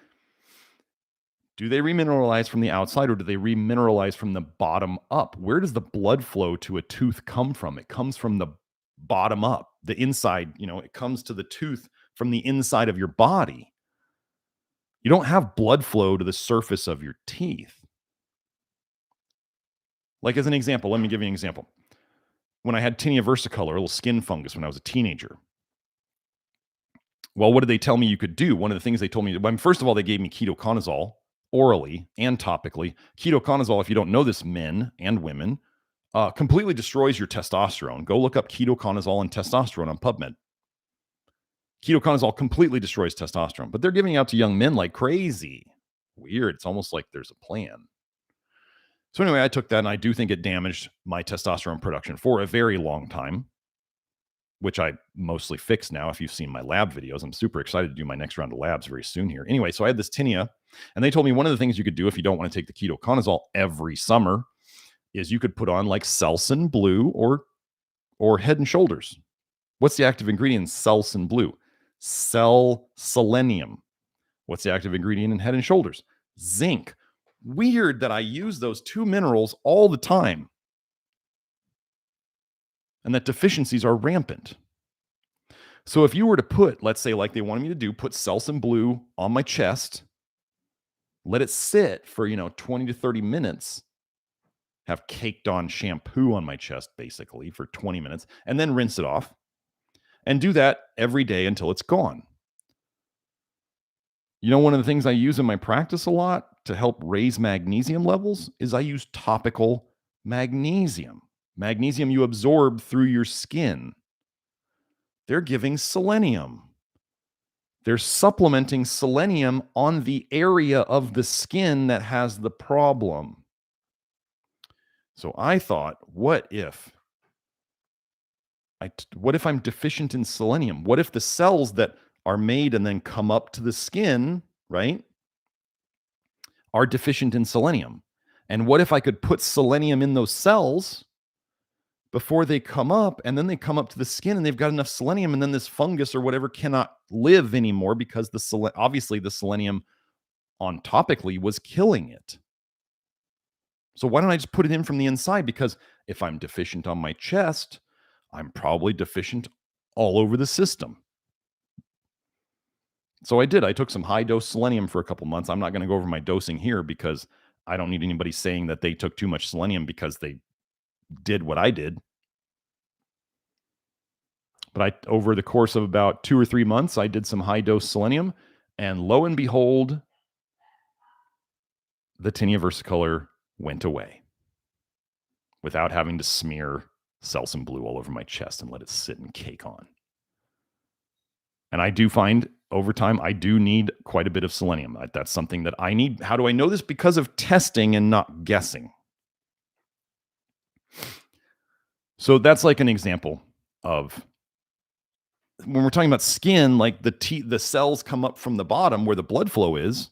Do they remineralize from the outside, or do they remineralize from the bottom up? Where does the blood flow to a tooth come from? It comes from the bottom up, the inside, it comes to the tooth from the inside of your body. You don't have blood flow to the surface of your teeth. Like as an example, let me give you an example. When I had tinea versicolor, a little skin fungus when I was a teenager. Well, what did they tell me you could do? One of the things they told me, first of all, they gave me ketoconazole orally and topically. Ketoconazole, if you don't know this, men and women, completely destroys your testosterone. Go look up ketoconazole and testosterone on PubMed. Ketoconazole completely destroys testosterone, but they're giving it out to young men like crazy. Weird. It's almost like there's a plan. So anyway, I took that, and I do think it damaged my testosterone production for a very long time, which I mostly fixed now. If you've seen my lab videos, I'm super excited to do my next round of labs very soon here. Anyway, so I had this tinea, and they told me one of the things you could do if you don't want to take the ketoconazole every summer is you could put on like Selsun Blue or Head and Shoulders. What's the active ingredient in Selsun Blue? Selenium. What's the active ingredient in Head and Shoulders? Zinc. Weird that I use those two minerals all the time, and that deficiencies are rampant. So if you were to put, let's say like they wanted me to do, put Selsun Blue on my chest, let it sit for, 20 to 30 minutes, have caked on shampoo on my chest basically for 20 minutes, and then rinse it off, and do that every day until it's gone. One of the things I use in my practice a lot to help raise magnesium levels is I use topical magnesium. Magnesium you absorb through your skin. They're giving selenium. They're supplementing selenium on the area of the skin that has the problem. So I thought, what if I'm deficient in selenium? What if the cells that are made and then come up to the skin, right, are deficient in selenium? And what if I could put selenium in those cells before they come up, and then they come up to the skin and they've got enough selenium, and then this fungus or whatever cannot live anymore because obviously the selenium on topically was killing it. So why don't I just put it in from the inside? Because if I'm deficient on my chest, I'm probably deficient all over the system. So I did. I took some high-dose selenium for a couple months. I'm not going to go over my dosing here because I don't need anybody saying that they took too much selenium because they did what I did. But over the course of about 2 or 3 months, I did some high-dose selenium, and lo and behold, the tinea versicolor went away without having to smear Selsun Blue all over my chest and let it sit and cake on. And I do find over time, I do need quite a bit of selenium. That's something that I need. How do I know this? Because of testing and not guessing. So that's like an example of when we're talking about skin, like the cells come up from the bottom where the blood flow is,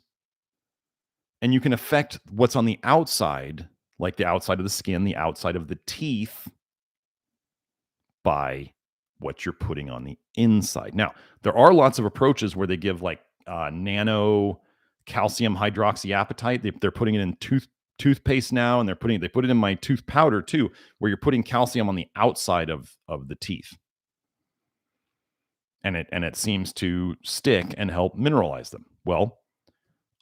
and you can affect what's on the outside, like the outside of the skin, the outside of the teeth, by what you're putting on the inside. Now, there are lots of approaches where they give like nano calcium hydroxyapatite. They're putting it in toothpaste now, and they put it in my tooth powder too, where you're putting calcium on the outside of the teeth. And it seems to stick and help mineralize them. Well,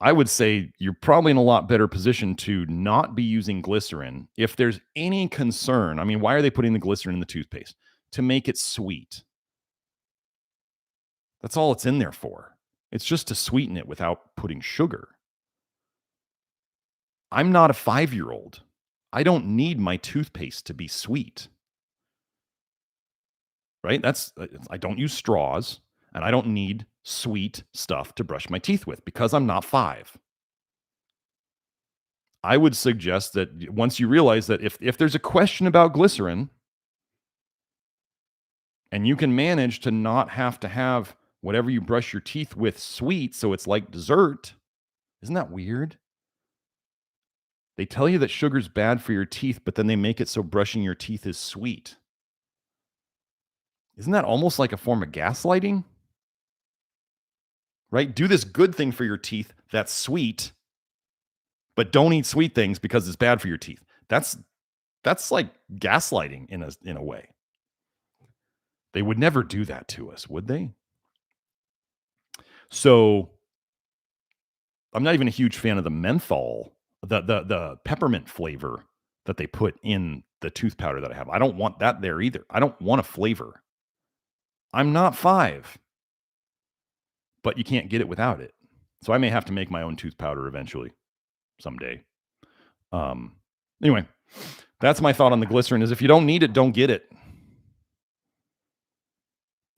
I would say you're probably in a lot better position to not be using glycerin if there's any concern. I mean, why are they putting the glycerin in the toothpaste? To make it sweet. That's all it's in there for. It's just to sweeten it without putting sugar. I'm not a 5-year-old. I don't need my toothpaste to be sweet. Right? I don't use straws, and I don't need sweet stuff to brush my teeth with because I'm not 5. I would suggest that once you realize that if there's a question about glycerin and you can manage to not have to have whatever you brush your teeth with sweet, so it's like dessert, isn't that weird? They tell you that sugar's bad for your teeth, but then they make it so brushing your teeth is sweet. Isn't that almost like a form of gaslighting? Right? Do this good thing for your teeth that's sweet, but don't eat sweet things because it's bad for your teeth. That's like gaslighting in a way. They would never do that to us, would they? So I'm not even a huge fan of the menthol, the peppermint flavor that they put in the tooth powder that I have. I don't want that there either. I don't want a flavor. I'm not 5, but you can't get it without it. So I may have to make my own tooth powder eventually, someday. Anyway, that's my thought on the glycerin is if you don't need it, don't get it.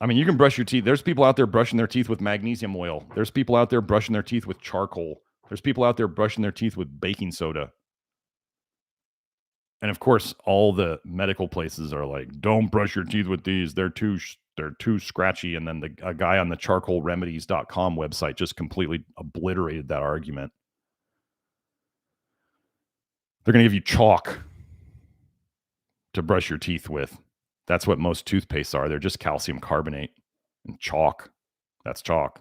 I mean, you can brush your teeth. There's people out there brushing their teeth with magnesium oil. There's people out there brushing their teeth with charcoal. There's people out there brushing their teeth with baking soda. And of course, all the medical places are like, don't brush your teeth with these. They're too scratchy. And then a guy on the charcoalremedies.com website just completely obliterated that argument. They're going to give you chalk to brush your teeth with. That's what most toothpastes are. They're just calcium carbonate and chalk. That's chalk.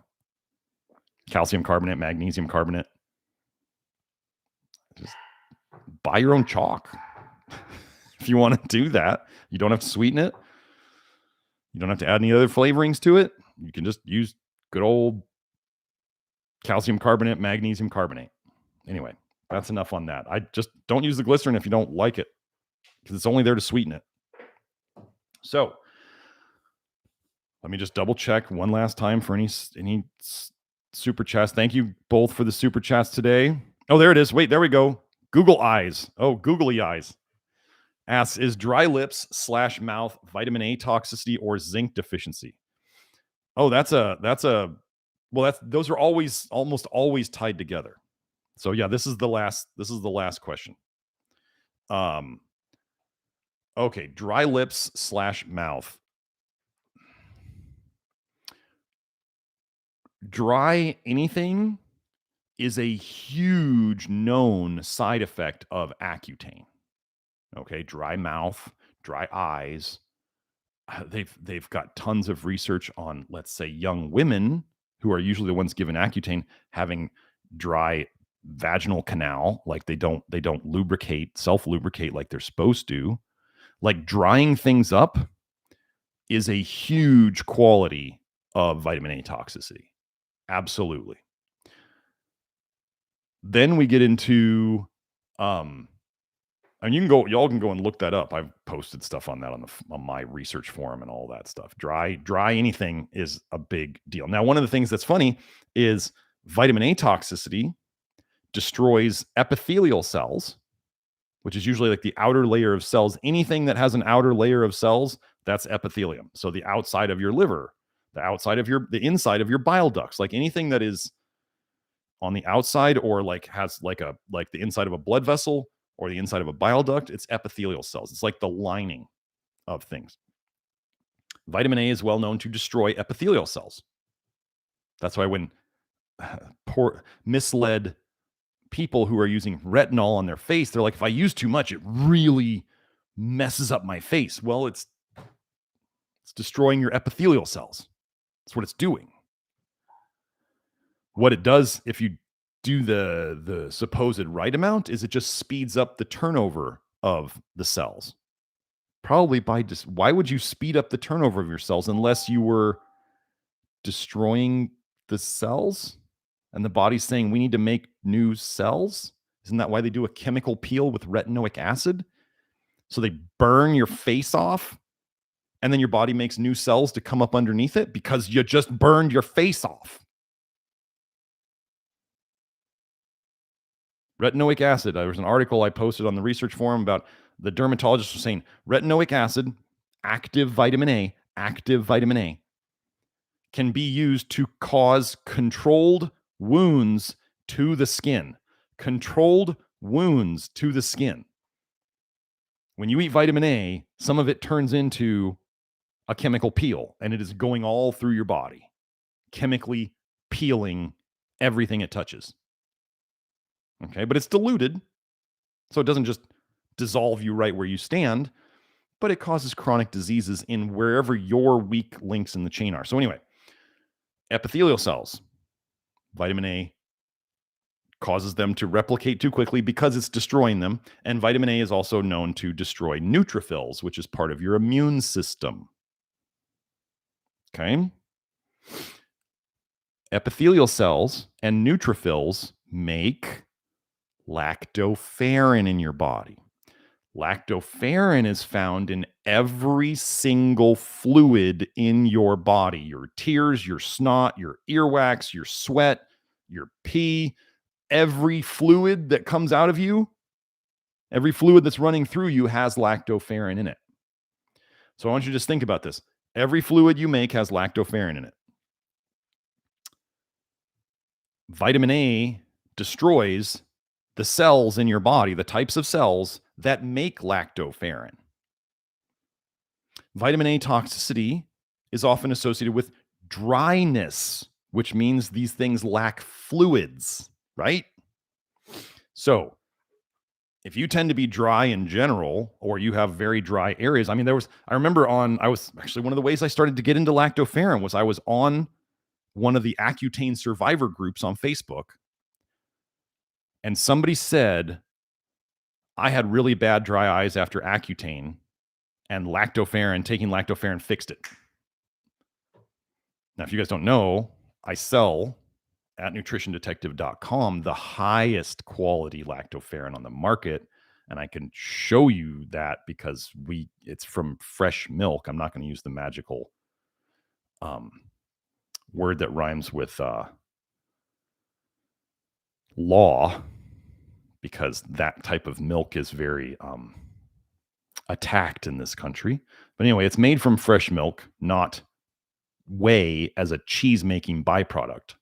Calcium carbonate, magnesium carbonate. Just buy your own chalk. If you want to do that, you don't have to sweeten it. You don't have to add any other flavorings to it. You can just use good old calcium carbonate, magnesium carbonate. Anyway, that's enough on that. I just don't use the glycerin if you don't like it because it's only there to sweeten it. So let me just double check one last time for any super chats. Thank you both for the super chats today. Oh, there it is. Wait, there we go. Google eyes. Oh, googly eyes. Asks, is dry lips / mouth vitamin A toxicity or zinc deficiency? Oh, those are almost always tied together. So yeah, this is the last question. Okay, dry lips / mouth. Dry anything is a huge known side effect of Accutane. Okay, dry mouth, dry eyes. They've got tons of research on, let's say, young women who are usually the ones given Accutane having dry vaginal canal, like they don't self-lubricate like they're supposed to. Like drying things up is a huge quality of vitamin A toxicity. Absolutely. Then we get into and y'all can go and look that up. I've posted stuff on that on my research forum and all that stuff. Dry anything is a big deal. Now, one of the things that's funny is vitamin A toxicity destroys epithelial cells, which is usually like the outer layer of cells. Anything that has an outer layer of cells, that's epithelium. So the outside of your liver, the inside of your bile ducts, like anything that is on the outside or like has like the inside of a blood vessel or the inside of a bile duct, it's epithelial cells. It's like the lining of things. Vitamin A is well known to destroy epithelial cells. That's why when poor misled people who are using retinol on their face, they're like, if I use too much, it really messes up my face. Well, it's destroying your epithelial cells. That's what it's doing. What it does, if you do the supposed right amount, is it just speeds up the turnover of the cells. Probably why would you speed up the turnover of your cells unless you were destroying the cells? And the body's saying we need to make new cells? Isn't that why they do a chemical peel with retinoic acid? So they burn your face off and then your body makes new cells to come up underneath it because you just burned your face off. Retinoic acid. There was an article I posted on the research forum about the dermatologist was saying retinoic acid, active vitamin A, can be used to cause controlled wounds to the skin. Controlled wounds to the skin. When you eat vitamin A, some of it turns into a chemical peel, and it is going all through your body, chemically peeling everything it touches. Okay, but it's diluted, so it doesn't just dissolve you right where you stand, but it causes chronic diseases in wherever your weak links in the chain are. So anyway, epithelial cells, vitamin A causes them to replicate too quickly because it's destroying them, and vitamin A is also known to destroy neutrophils, which is part of your immune system. Okay? Epithelial cells and neutrophils make lactoferrin in your body. Lactoferrin is found in every single fluid in your body. Your tears, your snot, your earwax, your sweat, your pee, every fluid that comes out of you, every fluid that's running through you has lactoferrin in it. So I want you to just think about this. Every fluid you make has lactoferrin in it. Vitamin A destroys the cells in your body, the types of cells that make lactoferrin. Vitamin A toxicity is often associated with dryness, which means these things lack fluids, right? So if you tend to be dry in general, or you have very dry areas, I remember actually one of the ways I started to get into lactoferrin was I was on one of the Accutane survivor groups on Facebook. And somebody said, I had really bad dry eyes after Accutane, and taking lactoferrin fixed it. Now, if you guys don't know, I sell at nutritiondetective.com the highest quality lactoferrin on the market. And I can show you that because it's from fresh milk. I'm not going to use the magical word that rhymes with law, because that type of milk is very attacked in this country. But anyway, it's made from fresh milk, not whey as a cheese-making byproduct.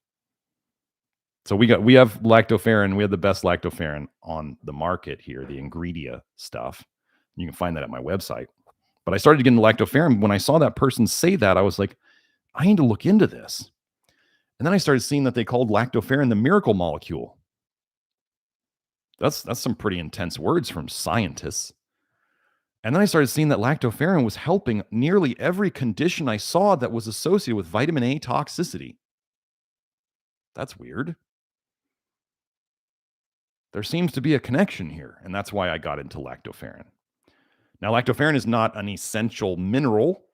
So we have lactoferrin. We have the best lactoferrin on the market here, the Ingredia stuff. You can find that at my website. But I started to get into lactoferrin. When I saw that person say that, I was like, I need to look into this. And then I started seeing that they called lactoferrin the miracle molecule. That's some pretty intense words from scientists. And then I started seeing that lactoferrin was helping nearly every condition I saw that was associated with vitamin A toxicity. That's weird. There seems to be a connection here, and that's why I got into lactoferrin. Now, lactoferrin is not an essential mineral.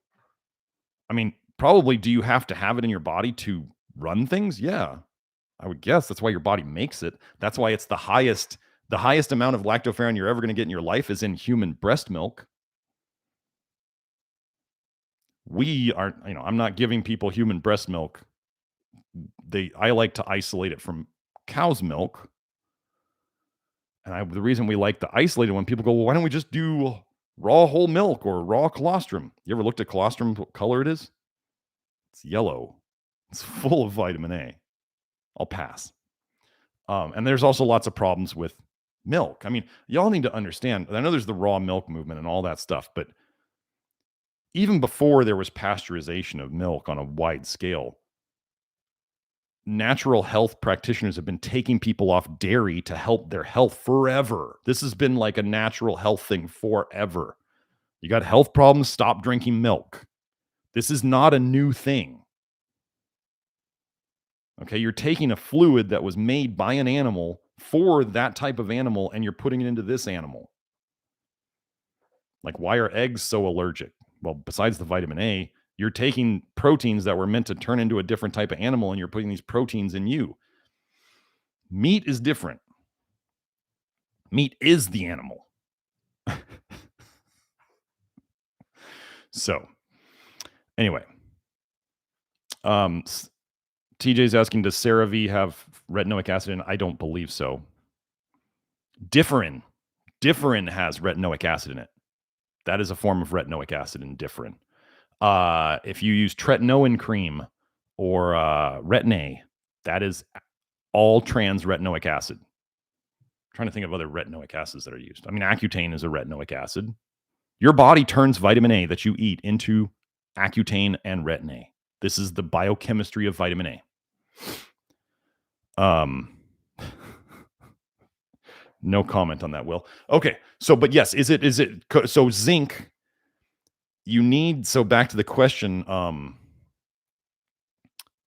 I mean, probably do you have to have it in your body to run things? Yeah, I would guess. That's why your body makes it. That's why it's the highest amount of lactoferrin you're ever going to get in your life is in human breast milk. I'm not giving people human breast milk. I like to isolate it from cow's milk. And the reason we like the isolated one, people go, well, why don't we just do raw whole milk or raw colostrum? You ever looked at colostrum, what color it is? It's yellow. It's full of vitamin A. I'll pass. And there's also lots of problems with milk. I mean, y'all need to understand. I know there's the raw milk movement and all that stuff, but even before there was pasteurization of milk on a wide scale, natural health practitioners have been taking people off dairy to help their health forever. This has been like a natural health thing forever. You got health problems, stop drinking milk. This is not a new thing. Okay, you're taking a fluid that was made by an animal for that type of animal and you're putting it into this animal. Like, why are eggs so allergic? Well, besides the vitamin A, you're taking proteins that were meant to turn into a different type of animal and you're putting these proteins in you. Meat is different. Meat is the animal. So, anyway, TJ's asking, does CeraVe have retinoic acid in it? I don't believe so. Differin has retinoic acid in it. That is a form of retinoic acid in Differin. If you use tretinoin cream or Retin-A, that is all trans retinoic acid. I'm trying to think of other retinoic acids that are used. I mean, Accutane is a retinoic acid. Your body turns vitamin A that you eat into Accutane and Retin-A. This is the biochemistry of vitamin A. No comment on that, Will. Okay, so but yes, so zinc? You need, so back to the question,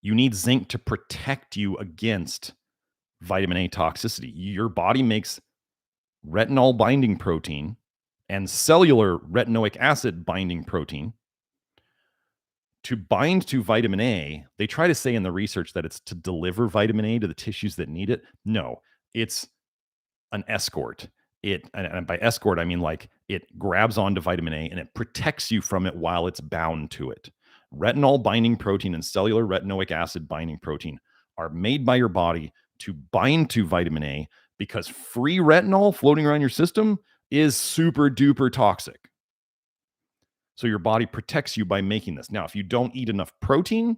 you need zinc to protect you against vitamin A toxicity. Your body makes retinol binding protein and cellular retinoic acid binding protein to bind to vitamin A. They try to say in the research that it's to deliver vitamin A to the tissues that need it. No, it's an escort. And by escort, I mean like it grabs onto vitamin A and it protects you from it while it's bound to it. Retinol binding protein and cellular retinoic acid binding protein are made by your body to bind to vitamin A because free retinol floating around your system is super duper toxic. So your body protects you by making this. Now, if you don't eat enough protein,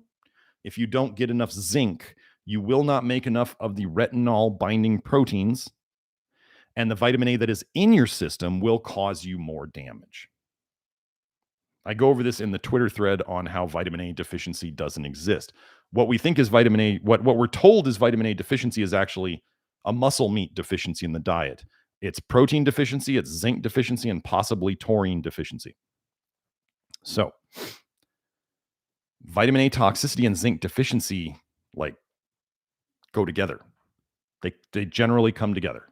if you don't get enough zinc, you will not make enough of the retinol binding proteins, and the vitamin A that is in your system will cause you more damage. I go over this in the Twitter thread on how vitamin A deficiency doesn't exist. What we think is vitamin A, what we're told is vitamin A deficiency is actually a muscle meat deficiency in the diet. It's protein deficiency, it's zinc deficiency, and possibly taurine deficiency. So, vitamin A toxicity and zinc deficiency like go together. They generally come together.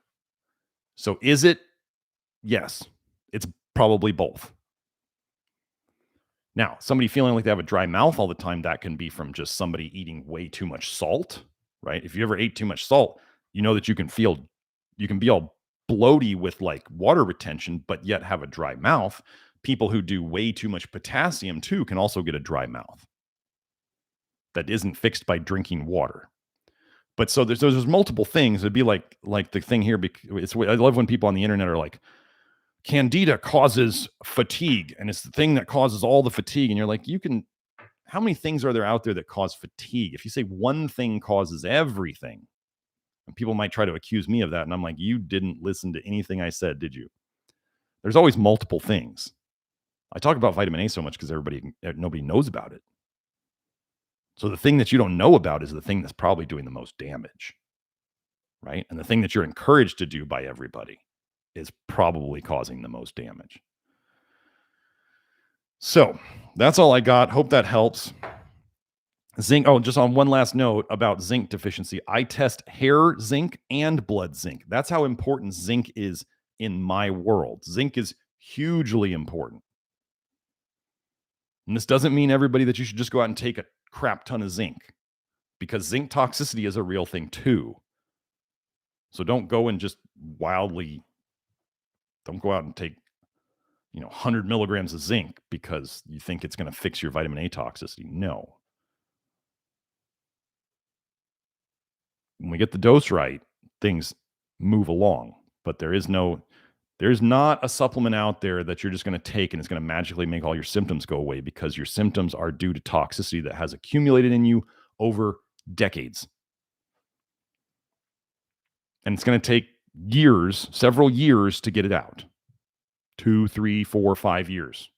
So is it? Yes, it's probably both. Now, somebody feeling like they have a dry mouth all the time, that can be from just somebody eating way too much salt, right? If you ever ate too much salt, you know that you can be all bloaty with like water retention, but yet have a dry mouth. People who do way too much potassium too can also get a dry mouth that isn't fixed by drinking water. But so there's multiple things. It'd be like the thing here. I love when people on the internet are like, Candida causes fatigue, and it's the thing that causes all the fatigue. And you're like, how many things are there out there that cause fatigue? If you say one thing causes everything, and people might try to accuse me of that, and I'm like, you didn't listen to anything I said, did you? There's always multiple things. I talk about vitamin A so much because nobody knows about it. So the thing that you don't know about is the thing that's probably doing the most damage, right? And the thing that you're encouraged to do by everybody is probably causing the most damage. So that's all I got. Hope that helps. Zinc. Oh, just on one last note about zinc deficiency. I test hair zinc and blood zinc. That's how important zinc is in my world. Zinc is hugely important. And this doesn't mean everybody that you should just go out and take a crap ton of zinc, because zinc toxicity is a real thing too. So don't go and just don't go out and take 100 milligrams of zinc because you think it's going to fix your vitamin A toxicity. No. When we get the dose right, things move along, but there is no There's not a supplement out there that you're just going to take and it's going to magically make all your symptoms go away, because your symptoms are due to toxicity that has accumulated in you over decades. And it's going to take years, several years to get it out. 2, 3, 4, 5 years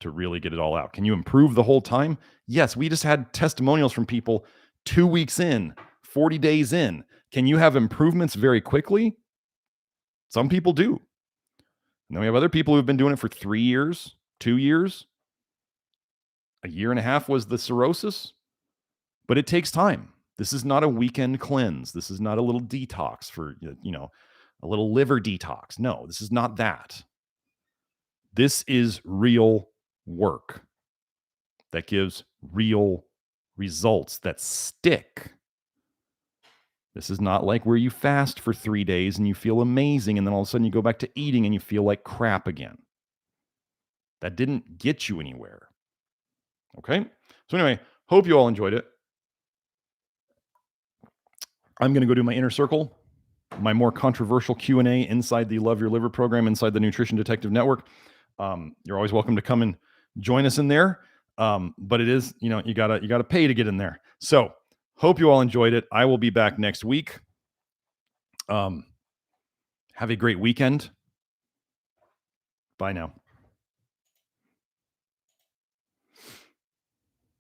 to really get it all out. Can you improve the whole time? Yes, we just had testimonials from people 2 weeks in, 40 days in. Can you have improvements very quickly? Some people do. And then we have other people who've been doing it for 3 years, 2 years. A year and a half was the cirrhosis. But it takes time. This is not a weekend cleanse. This is not a little detox for, a little liver detox. No, this is not that. This is real work that gives real results that stick. This is not like where you fast for 3 days and you feel amazing, and then all of a sudden you go back to eating and you feel like crap again. That didn't get you anywhere. Okay? So anyway, hope you all enjoyed it. I'm going to go do my inner circle, my more controversial Q&A inside the Love Your Liver program, inside the Nutrition Detective Network. You're always welcome to come and join us in there. But it is, you gotta pay to get in there. So hope you all enjoyed it. I will be back next week. Have a great weekend. Bye now.